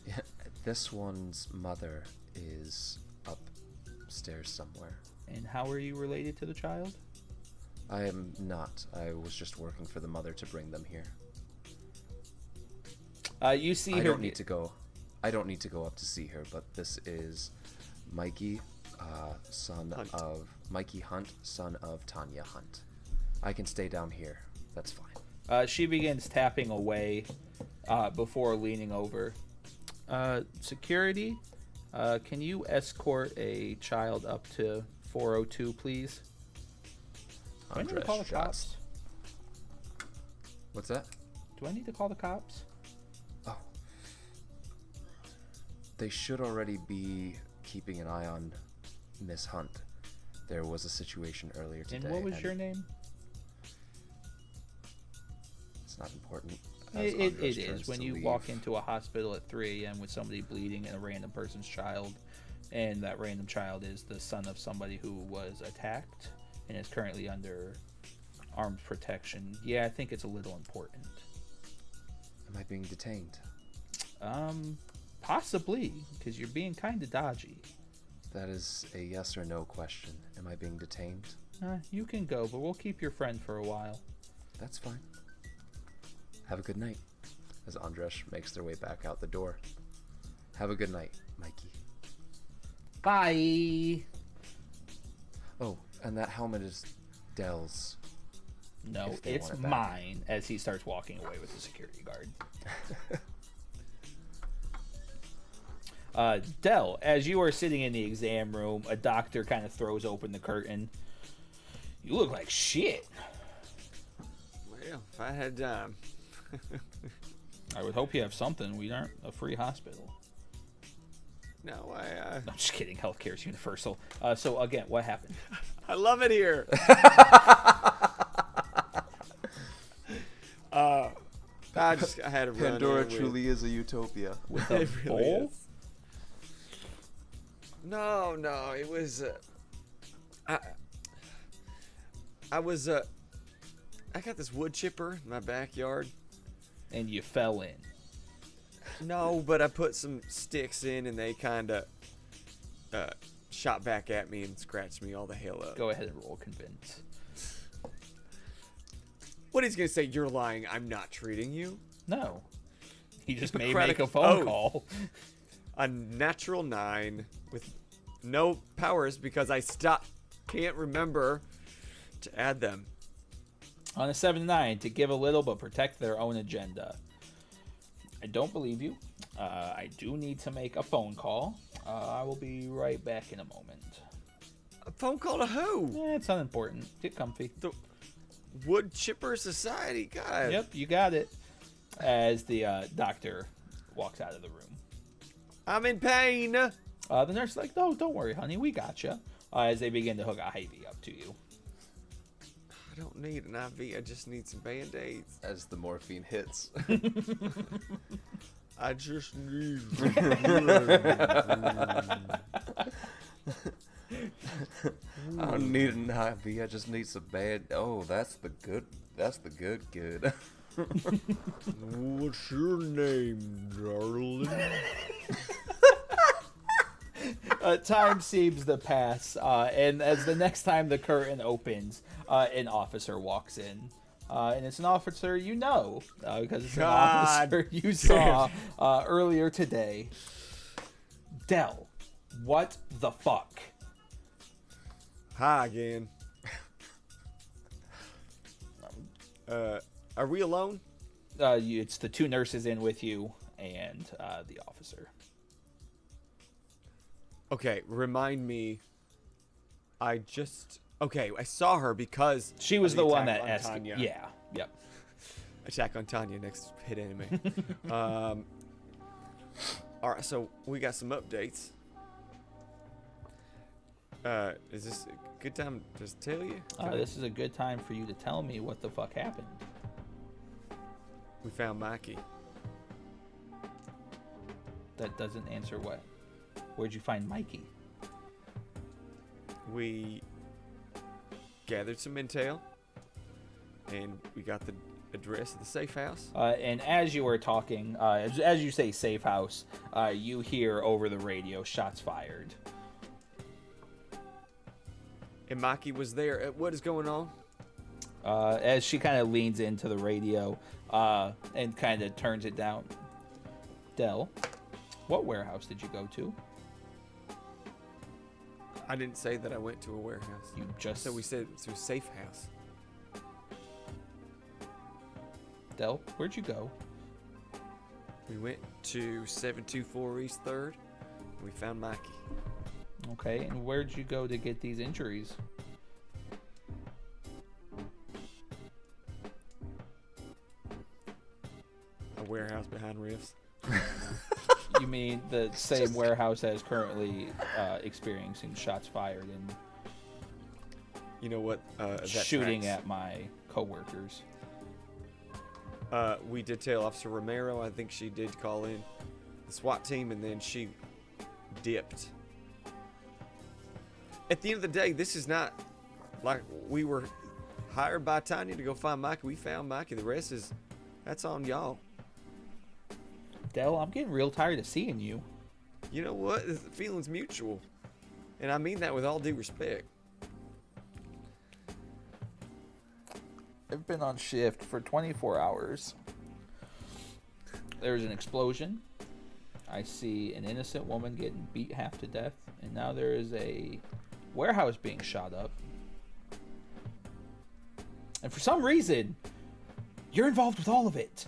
exam. this one's mother is upstairs somewhere. And how are you related to the child? I am not. I was just working for the mother to bring them here. You see I her. don't need to go. I don't need to go up to see her, but this is Mikey, Mikey Hunt, son of Tanya Hunt. I can stay down here. That's fine. She begins tapping away before leaning over. Security, can you escort a child up to 402, please? Do I need to call the Andresj cops? shots. What's that? Do I need to call the cops? Oh. They should already be keeping an eye on Miss Hunt. There was a situation earlier today. And what was your name? It's not important. It Andresj is. turns When to you leave. walk into a hospital at 3 a.m. with somebody bleeding and a random person's child, and that random child is the son of somebody who was attacked and is currently under armed protection. Yeah, I think it's a little important. Am I being detained? Possibly, because you're being kind of dodgy. That is a yes or no question. Am I being detained? You can go, but we'll keep your friend for a while. That's fine. Have a good night. As Andresj makes their way back out the door. Have a good night, Mikey. Bye. Oh, and that helmet is Del's. No, if they it's want it back. mine, as he starts walking away with the security guard. Dell, as you are sitting in the exam room, a doctor kind of throws open the curtain. You look like shit. Well, if I had time. I would hope you have something. We aren't a free hospital. No, I'm just kidding. Healthcare's universal. So again, what happened? I love it here. I had a run. Pandora truly is a utopia. With a It really bowl? is. No, it was. I got this wood chipper in my backyard. And you fell in. No, but I put some sticks in, and they kind of shot back at me and scratched me all the hell up. Go ahead and roll convince. What he's gonna say? You're lying. I'm not treating you. No. He just may Hippocratic make a phone oath. call. A natural 9 with no powers because I can't remember to add them. On a 7-9, to give a little but protect their own agenda. I don't believe you. I do need to make a phone call. I will be right back in a moment. A phone call to who? It's unimportant. Get comfy. The Wood Chipper Society. God. Yep, you got it. As the doctor walks out of the room. I'm in pain. The nurse is like, no, don't worry, honey. We got you. As they begin to hook a IV up to you. I don't need an IV. I just need some Band-Aids. As the morphine hits. I just need. I don't need an IV. I just need some bad. Oh, that's the good. That's the good. What's your name, darling? Time seems to pass, and as the next time the curtain opens, an officer walks in. And it's an officer you know, because it's an officer you saw earlier today. Dell, what the fuck? Hi again. Are we alone? It's the two nurses in with you and the officer. Okay, remind me. Okay, I saw her because She was of the one attack that on asked. Tanya. Yeah, yep. Attack on Tanya, next hit anime. All right, so we got some updates. Is this a good time to tell you? This is a good time for you to tell me what the fuck happened. We found Mikey. That doesn't answer what. Where'd you find Mikey? We gathered some intel, and we got the address of the safe house. And as you were talking, as you say safe house, you hear over the radio shots fired. And Mikey was there. What is going on? As she kind of leans into the radio and kind of turns it down. Dell, what warehouse did you go to? I didn't say that I went to a warehouse. You just... So we said it's a safe house. Dell, where'd you go? We went to 724 East 3rd, and we found Mikey. Okay, and where'd you go to get these injuries? A warehouse behind Riffs. You mean the same warehouse as currently experiencing shots fired and You know what? That shooting tracks. at my coworkers? We did tell Officer Romero. I think she did call in the SWAT team, and then she dipped. At the end of the day, this is not like we were hired by Tanya to go find Mikey. We found Mikey. The rest that's on y'all. Dell, I'm getting real tired of seeing you. You know what? The feeling's mutual, and I mean that with all due respect. I've been on shift for 24 hours. There's an explosion. I see an innocent woman getting beat half to death. And now there is a warehouse being shot up. And for some reason, you're involved with all of it.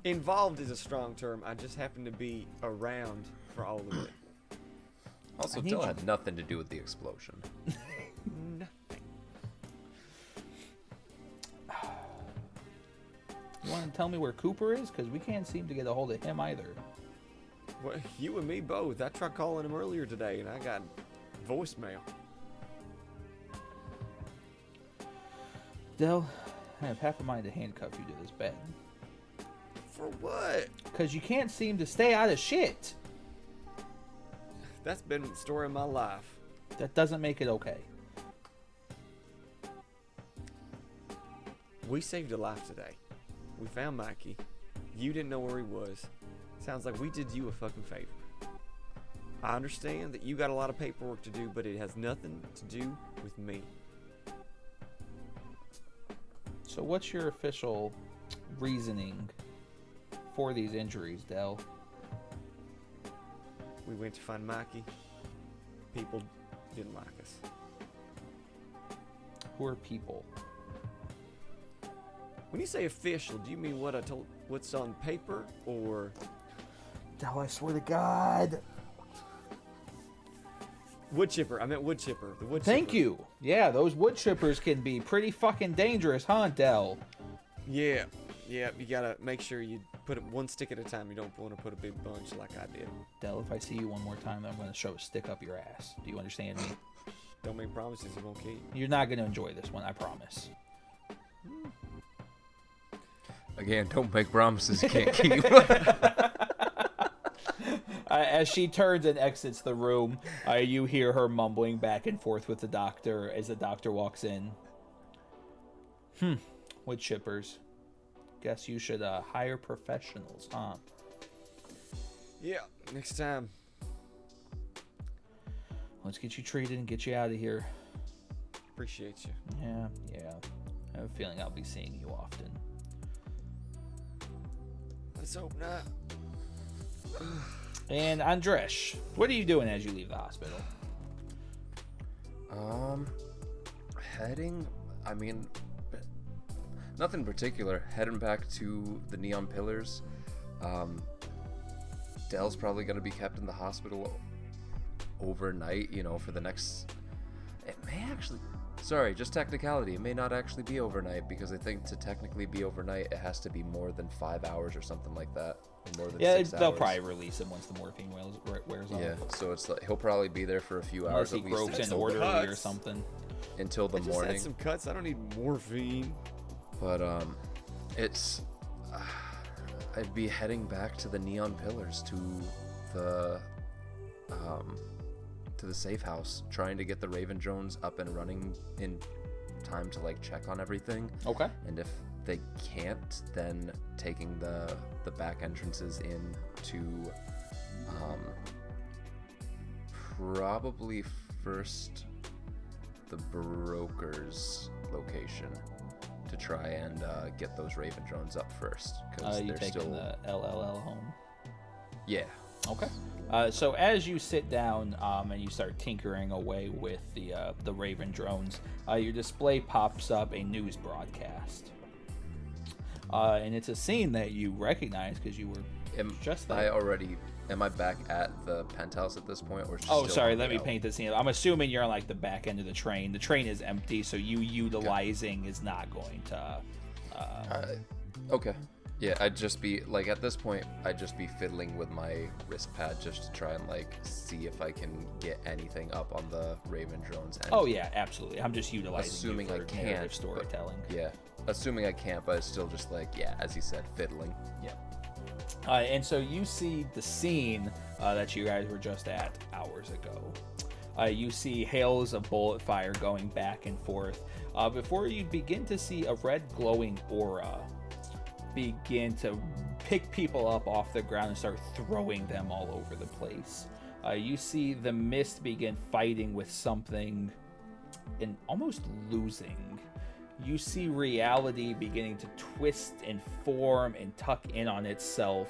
Involved is a strong term. I just happen to be around for all of it. Also, I need Dell you- had nothing to do with the explosion. Nothing. You want to tell me where Cooper is? Because we can't seem to get a hold of him either. Well, you and me both. I tried calling him earlier today, and I got voicemail. Dell, I have half a mind to handcuff you to this bed. For what? Because you can't seem to stay out of shit. That's been the story of my life. That doesn't make it okay. We saved a life today. We found Mikey. You didn't know where he was. Sounds like we did you a fucking favor. I understand that you got a lot of paperwork to do, but it has nothing to do with me. So what's your official reasoning for these injuries, Dell? We went to find Mikey. People didn't like us. Who are people? When you say official, do you mean what I told, what's on paper, or Dell, I swear to God. wood chipper? I meant wood chipper. The wood Thank chipper. you. Yeah, those wood chippers can be pretty fucking dangerous, huh, Dell? Yeah, you gotta make sure you put it one stick at a time. You don't want to put a big bunch like I did. Dell, if I see you one more time, I'm going to shove a stick up your ass. Do you understand me? Don't make promises you won't keep. You're not going to enjoy this one, I promise. Again, don't make promises you can't keep. As she turns and exits the room, you hear her mumbling back and forth with the doctor as the doctor walks in. Wood chippers. Guess you should hire professionals, huh? Yeah, next time. Let's get you treated and get you out of here. Appreciate you. Yeah. I have a feeling I'll be seeing you often. Let's hope not. And Andresj, what are you doing as you leave the hospital? Heading, I mean, nothing particular. Heading back to the Neon Pillars. Dell's probably going to be kept in the hospital overnight, for the next... It may actually... Sorry, just technicality. It may not actually be overnight, because I think to technically be overnight, it has to be more than 5 hours or something like that. Or more than 6 hours. They'll probably release him once the morphine wears off. Yeah, so it's like he'll probably be there for a few hours Unless he at least. gropes in some orderly or cuts. something. Until the I just morning. had some cuts. I don't need morphine. But it's I'd be heading back to the Neon Pillars to the safe house, trying to get the Raven drones up and running in time to check on everything. Okay. And if they can't, then taking the back entrances in to probably first the broker's location to try and get those Raven drones up first, because You they're taking still the LLL home? yeah. Okay. So as you sit down and you start tinkering away with the Raven drones, your display pops up a news broadcast. And it's a scene that you recognize because you were just there. Am I back at the penthouse at this point, or Oh, still sorry. on Let the me out? paint the scene. I'm assuming you're on the back end of the train. The train is empty, so you utilizing is not going to. Okay. Yeah, I'd just be at this point, I'd just be fiddling with my wrist pad just to try and see if I can get anything up on the Raven drones. And Oh yeah, absolutely. I'm just utilizing assuming you for I can, narrative but- storytelling. yeah, assuming I can't, but it's still just as you said, fiddling. Yeah. And so you see the scene that you guys were just at hours ago. You see hails of bullet fire going back and forth before you begin to see a red glowing aura begin to pick people up off the ground and start throwing them all over the place. You see the mist begin fighting with something and almost losing. You see reality beginning to twist and form and tuck in on itself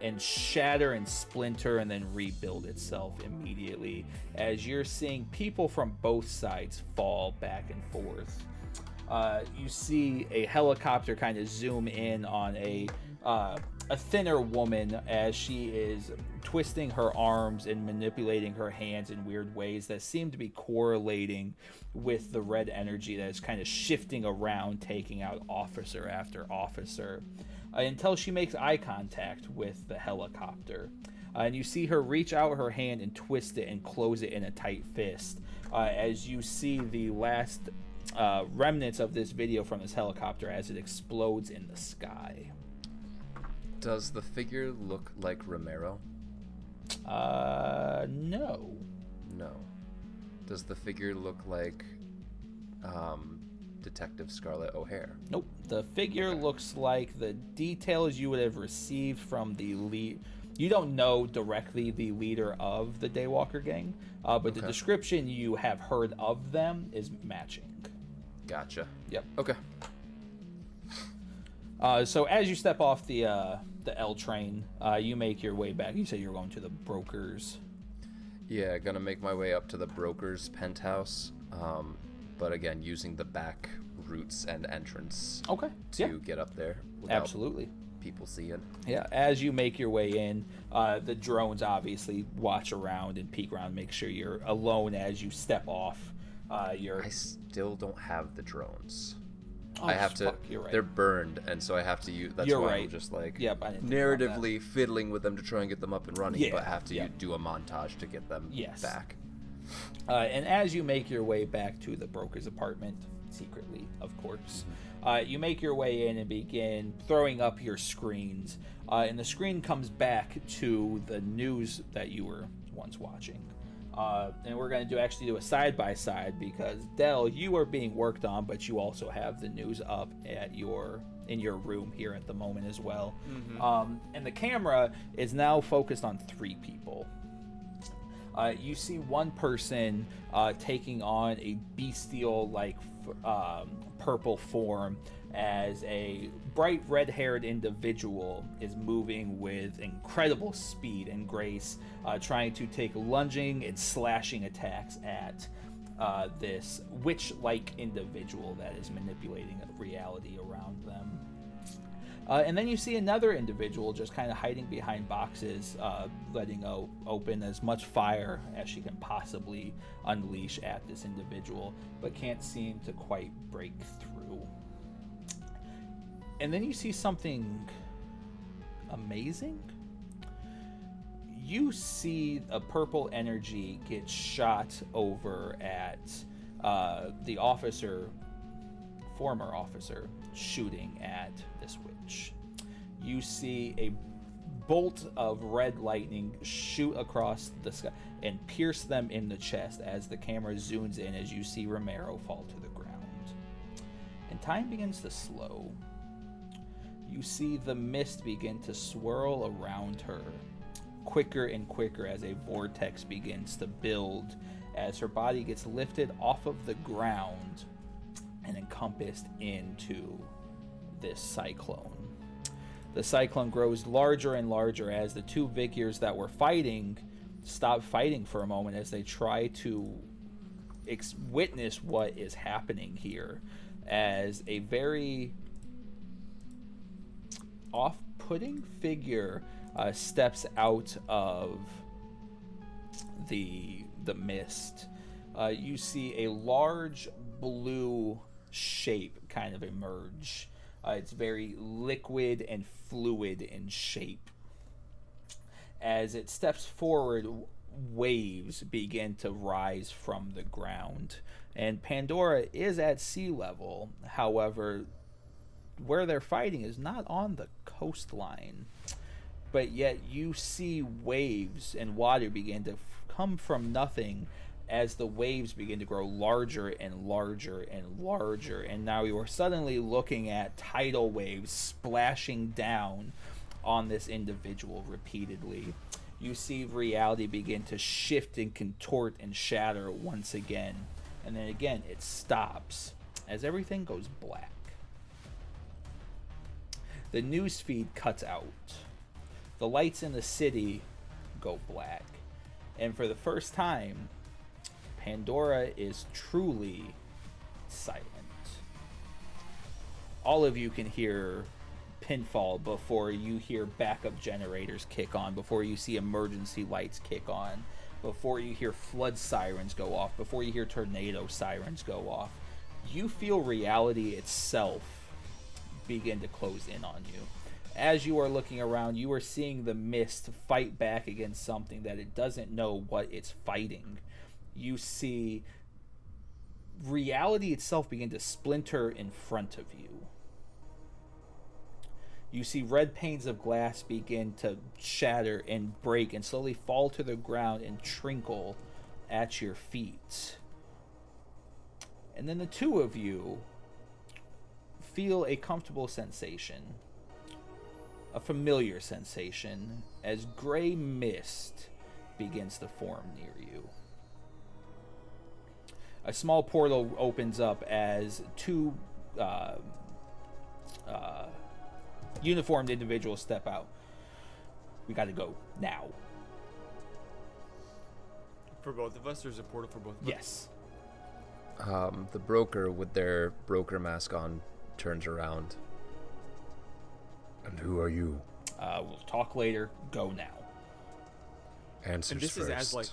and shatter and splinter and then rebuild itself immediately as you're seeing people from both sides fall back and forth. You see a helicopter kind of zoom in on a thinner woman as she is twisting her arms and manipulating her hands in weird ways that seem to be correlating with the red energy that is kind of shifting around, taking out officer after officer, until she makes eye contact with the helicopter. And you see her reach out her hand and twist it and close it in a tight fist, as you see the last remnants of this video from this helicopter as it explodes in the sky. Does the figure look like Romero? No. No. Does the figure look like Detective Scarlett O'Hare? Nope. The figure looks like the details you would have received from the lead. You don't know directly the leader of the Daywalker gang, but the description you have heard of them is matching. Gotcha. Yep. Okay. So as you step off the L train, you make your way back. You say you're going to the broker's. Yeah, gonna make my way up to the broker's penthouse, but again, using the back routes and entrance to get up there without Absolutely. people seeing. Yeah, as you make your way in, the drones obviously watch around and peek around, make sure you're alone as you step off. I still don't have the drones. Oh, I have to. fuck, you're right. They're burned, and so I have to use. That's You're why right. I'm just like Yep, I didn't think about that. narratively fiddling with them to try and get them up and running, Yeah, but have to yep. do a montage to get them back. And as you make your way back to the broker's apartment, secretly, of course, you make your way in and begin throwing up your screens. And the screen comes back to the news that you were once watching. And we're going to actually do a side-by-side because, Dell, you are being worked on, but you also have the news up in your room here at the moment as well. And the camera is now focused on 3 people. You see one person taking on a bestial-like purple form as a bright red-haired individual is moving with incredible speed and grace, trying to take lunging and slashing attacks at this witch-like individual that is manipulating reality around them. And then you see another individual just kind of hiding behind boxes, letting open as much fire as she can possibly unleash at this individual, but can't seem to quite break through. And then you see something amazing. You see a purple energy get shot over at the former officer, shooting at this witch. You see a bolt of red lightning shoot across the sky and pierce them in the chest as the camera zooms in as you see Romero fall to the ground. And time begins to slow. You see the mist begin to swirl around her, quicker and quicker as a vortex begins to build as her body gets lifted off of the ground and encompassed into this cyclone. The cyclone grows larger and larger as the 2 figures that were fighting stop fighting for a moment as they try to witness what is happening here, as a very off-putting figure steps out of the mist. You see a large blue shape kind of emerge. It's very liquid and fluid in shape. As it steps forward, waves begin to rise from the ground. And Pandora is at sea level. However, where they're fighting is not on the coastline. But yet you see waves and water begin to come from nothing as the waves begin to grow larger and larger and larger. And now you are suddenly looking at tidal waves splashing down on this individual repeatedly. You see reality begin to shift and contort and shatter once again. And then again, it stops as everything goes black. The newsfeed cuts out. The lights in the city go black. And for the first time, Pandora is truly silent. all of you can hear pinfall before you hear backup generators kick on, before you see emergency lights kick on, before you hear flood sirens go off, before you hear tornado sirens go off. You feel reality itself begin to close in on you. As you are looking around, you are seeing the mist fight back against something that it doesn't know what it's fighting. You see reality itself begin to splinter in front of you. You see red panes of glass begin to shatter and break and slowly fall to the ground and trinkle at your feet. And then the two of you feel a comfortable sensation, a familiar sensation, as gray mist begins to form near you. A small portal opens up as two uniformed individuals step out. We gotta go now. For both of us, there's a portal for both of us? Yes. The broker with their broker mask on turns around. And who are you? We'll talk later. Go now. Answers And this first. is as, like,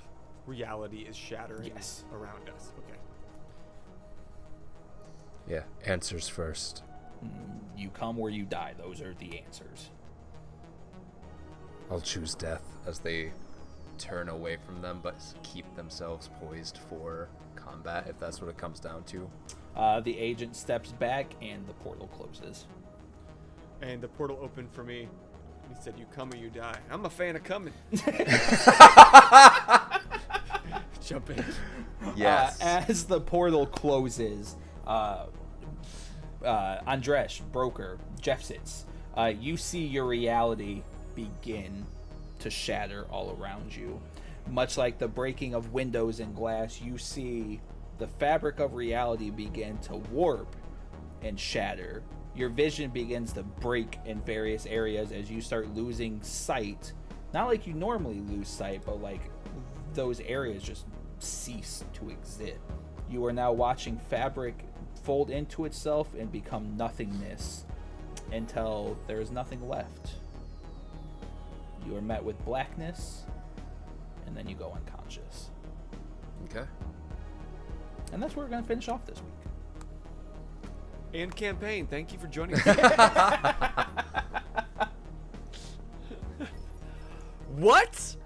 reality is shattering Yes. around us. Okay. Yeah, answers first. You come or you die. Those are the answers. I'll choose death as they turn away from them, but keep themselves poised for combat, if that's what it comes down to. The agent steps back and the portal closes. And the portal opened for me. He said, "You come or you die." I'm a fan of coming. Jump in. Yes. As the portal closes, Andresj, broker, Jeffsits, you see your reality begin to shatter all around you. Much like the breaking of windows and glass, you see the fabric of reality begin to warp and shatter. Your vision begins to break in various areas as you start losing sight. Not like you normally lose sight, but like those areas just cease to exist. You are now watching fabric fold into itself and become nothingness until there is nothing left. You are met with blackness, and then you go unconscious. Okay. And that's where we're going to finish off this week. And campaign. Thank you for joining us. What?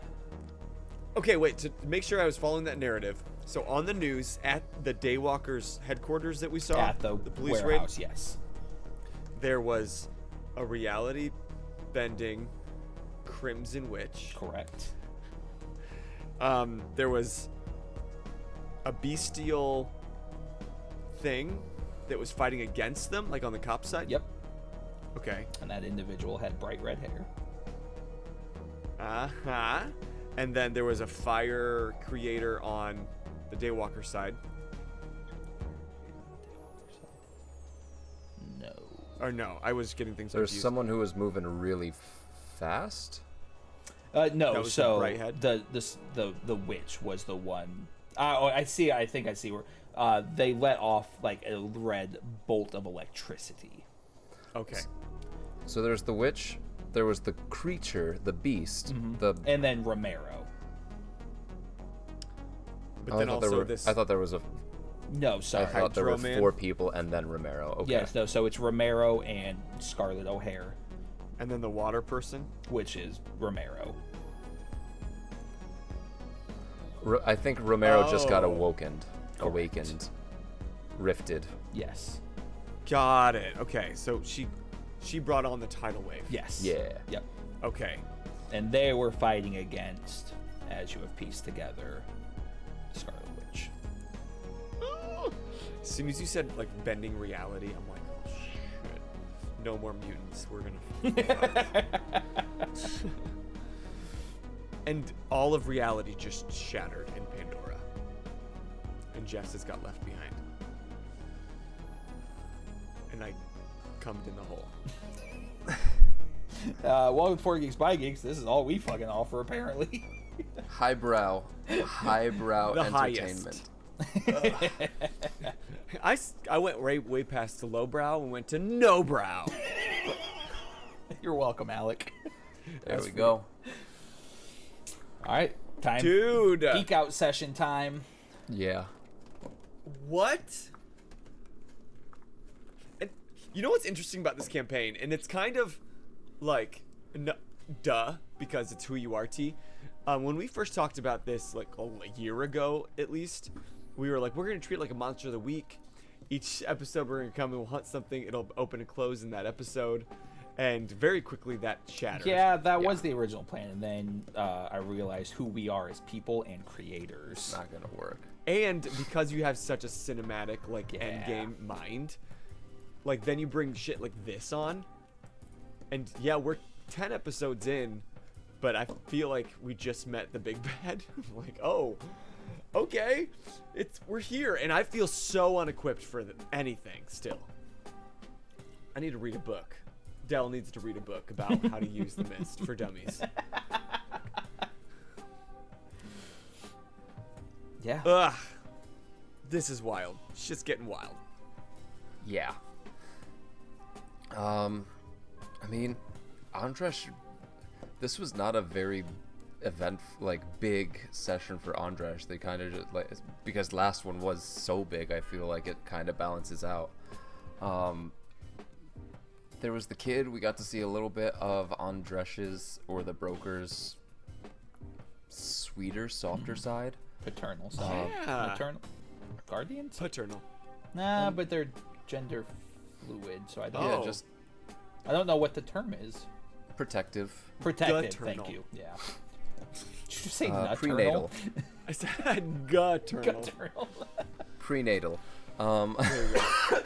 Okay, wait. To make sure I was following that narrative. So on the news, at the Daywalkers headquarters that we saw, At the police warehouse, raid, yes. there was a reality-bending Crimson Witch. Correct. There was a bestial thing that was fighting against them, like on the cop side? Yep. Okay. And that individual had bright red hair. Uh-huh. And then there was a fire creator on the Daywalker side. No. Or no, I was getting things There's confused. someone who was moving really fast. No, That was so the Brighthead? the witch was the one. I see. I think I see where they let off like a red bolt of electricity. Okay. So there's the witch, there was the creature, the beast, the And then Romero. But Oh, then also I thought there was a No, I sorry. thought there were Hydro-Man? 4 people and then Romero. Okay. Yes, no. So it's Romero and Scarlett O'Hare, And then the water person. which is Romero. I think Romero just got Oh. awakened, rifted. Yes. Got it. Okay, so she brought on the tidal wave. Yes. Yeah. Yep. Okay. And they were fighting against, as you have pieced together, Scarlet Witch. As soon as you said like bending reality, I'm like, oh shit. No more mutants. We're gonna And all of reality just shattered in Pandora. And Jess has got left behind. And I cummed in the hole. Welcome to 4 Geeks by Geeks. This is all we fucking offer, apparently. Highbrow The entertainment. highest. I went way past the lowbrow and went to no brow. You're welcome, Alec. There we go. All right, time. Dude. Geek out session time. Yeah. What? And you know what's interesting about this campaign? And it's kind of like, duh, because it's who you are, T. When we first talked about this, like a year ago at least, we were like, we're going to treat it like a monster of the week. Each episode we're going to come and we'll hunt something. It'll open and close in that episode. And very quickly that shattered. Yeah, that was the original plan. And then I realized who we are as people and creators. Not gonna work. And because you have such a cinematic, like, end game mind, like, then you bring shit like this on. And yeah, we're 10 episodes in, but I feel like we just met the big bad. Like, oh, okay, we're here. And I feel so unequipped for anything still. I need to read a book. Dell needs to read a book about how to use the mist for dummies. Yeah. Ugh. This is wild. Shit's getting wild. Yeah. I mean, Andresj, this was not a very big session for Andresj. They kind of just, because last one was so big, I feel like it kind of balances out. There was the kid. We got to see a little bit of Andresj's, or the broker's, sweeter, softer side. Paternal side. Yeah. Maternal. Guardians? Paternal. Nah, but they're gender fluid, so I don't Oh. Yeah, just I don't know what the term is. protective. Protected, Guternal. thank you. Yeah. Did you say Prenatal. I said guternal. Guternal. Prenatal. There you go.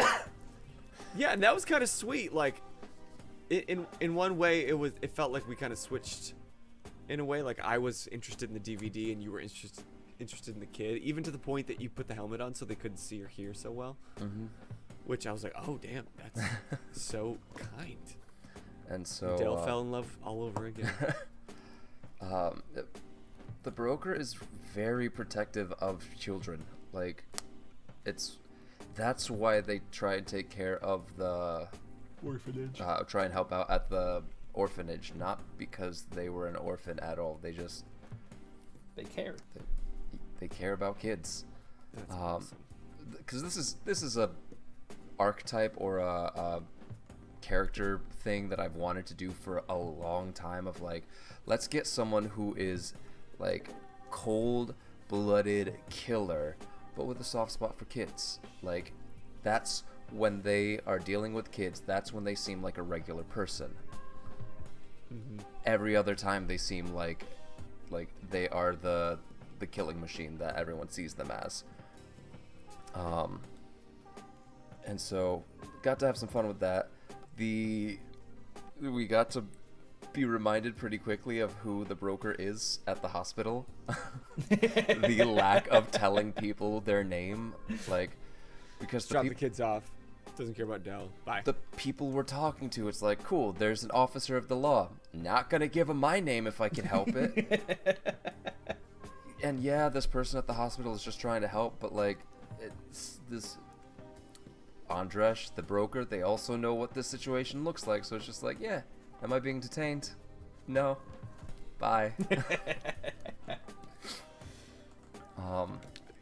Yeah, and that was kind of sweet. Like, in one way, it felt like we kind of switched. In a way, like I was interested in the DVD and you were interested in the kid, even to the point that you put the helmet on so they couldn't see or hear so well. Mm-hmm. Which I was like, oh damn, that's so kind. And so Dale fell in love all over again. The broker is very protective of children. Like, that's why they try and take care of the Orphanage. try and help out at the orphanage, not because they were an orphan at all. They just They care. they care about kids. That's awesome. Because this is a archetype or a character thing that I've wanted to do for a long time, of like, let's get someone who is like cold-blooded killer but with a soft spot for kids. Like, that's when they are dealing with kids, that's when they seem like a regular person. Mm-hmm. Every other time they seem like they are the killing machine that everyone sees them as. And so got to have some fun with that. We got to be reminded pretty quickly of who the broker is at the hospital. The lack of telling people their name, like, because Drop the kids off. Doesn't care about Dell. Bye. the people we're talking to, it's like, cool, there's an officer of the law. Not gonna give him my name if I can help it. And yeah, this person at the hospital is just trying to help, but like, it's this Andresj, the broker, they also know what this situation looks like, so it's just like, yeah, am I being detained? No. Bye.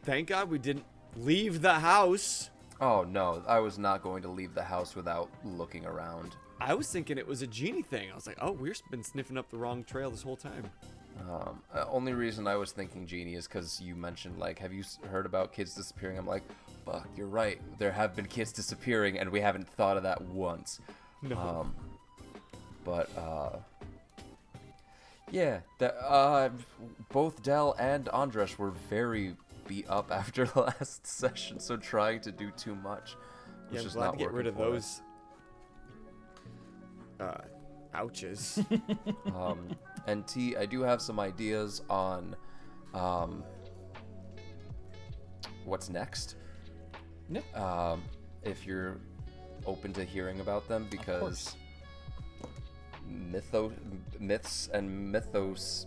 Thank God we didn't leave the house. Oh no, I was not going to leave the house without looking around. I was thinking it was a genie thing. I was like, oh, we've been sniffing up the wrong trail this whole time. Only reason I was thinking genie is because you mentioned, like, have you heard about kids disappearing? I'm like, fuck, you're right. There have been kids disappearing, and we haven't thought of that once. No. Yeah, both Dell and Andresj were very beat up after the last session, so trying to do too much was Yeah, I'm just glad not to get rid of working for those ouches. us. And T, I do have some ideas on what's next. Yeah. If you're open to hearing about them, because myths and mythi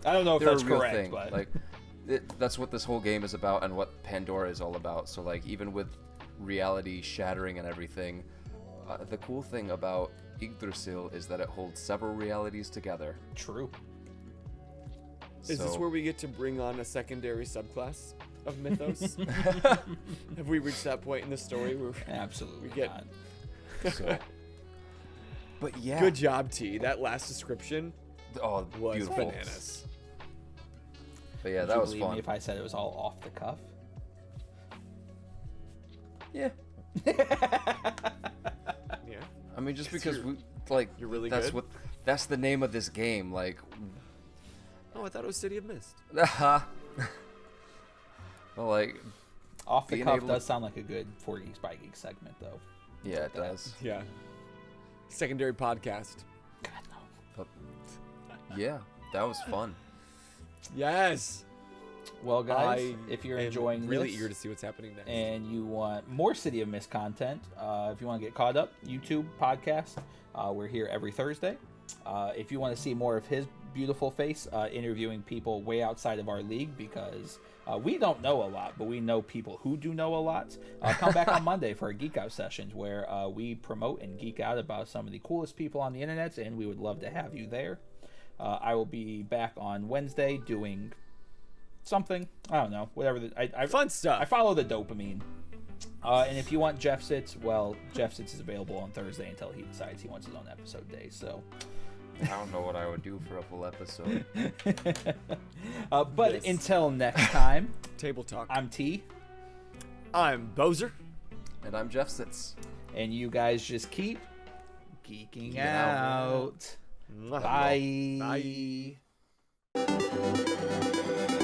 I don't know if they're that's a real correct, thing. but Like, that's what this whole game is about and what Pandora is all about. So like even with reality shattering and everything, the cool thing about Yggdrasil is that it holds several realities together. True. Is this where we get to bring on a secondary subclass of Mythos? Have we reached that point in the story where Absolutely we get... not. So, but yeah. Good job, T. That last description Oh, was beautiful. bananas. But yeah, Would that you was believe fun. me if I said it was all off the cuff? Yeah. Yeah. I mean, just because you're- we like you're really that's good? that's the name of this game. Like, Oh, I thought it was City of Mist. well, like, Off the Being cuff able does to- sound like a good 4 Geeks by Geek segment, though. yeah, it does. Yeah. Secondary podcast. God, no. But, yeah, that was fun. Yes. Well, guys, I if you're am enjoying really this eager to see what's happening next. and you want more City of Mist content, if you want to get caught up, YouTube podcast, we're here every Thursday. If you want to see more of his beautiful face interviewing people way outside of our league, because we don't know a lot, but we know people who do know a lot, come back on Monday for our Geek Out sessions, where we promote and geek out about some of the coolest people on the internet, and we would love to have you there. I will be back on Wednesday doing something. I don't know, whatever. Fun stuff. I follow the dopamine. And if you want Jeff Sits, well, Jeff Sits is available on Thursday until he decides he wants his own episode day. So, I don't know what I would do for a full episode. but Yes. until next time, Table talk. I'm T, I'm Boser. And I'm Jeff Sitz. and you guys just keep geeking Yeah. out. Mwah. Bye. Bye.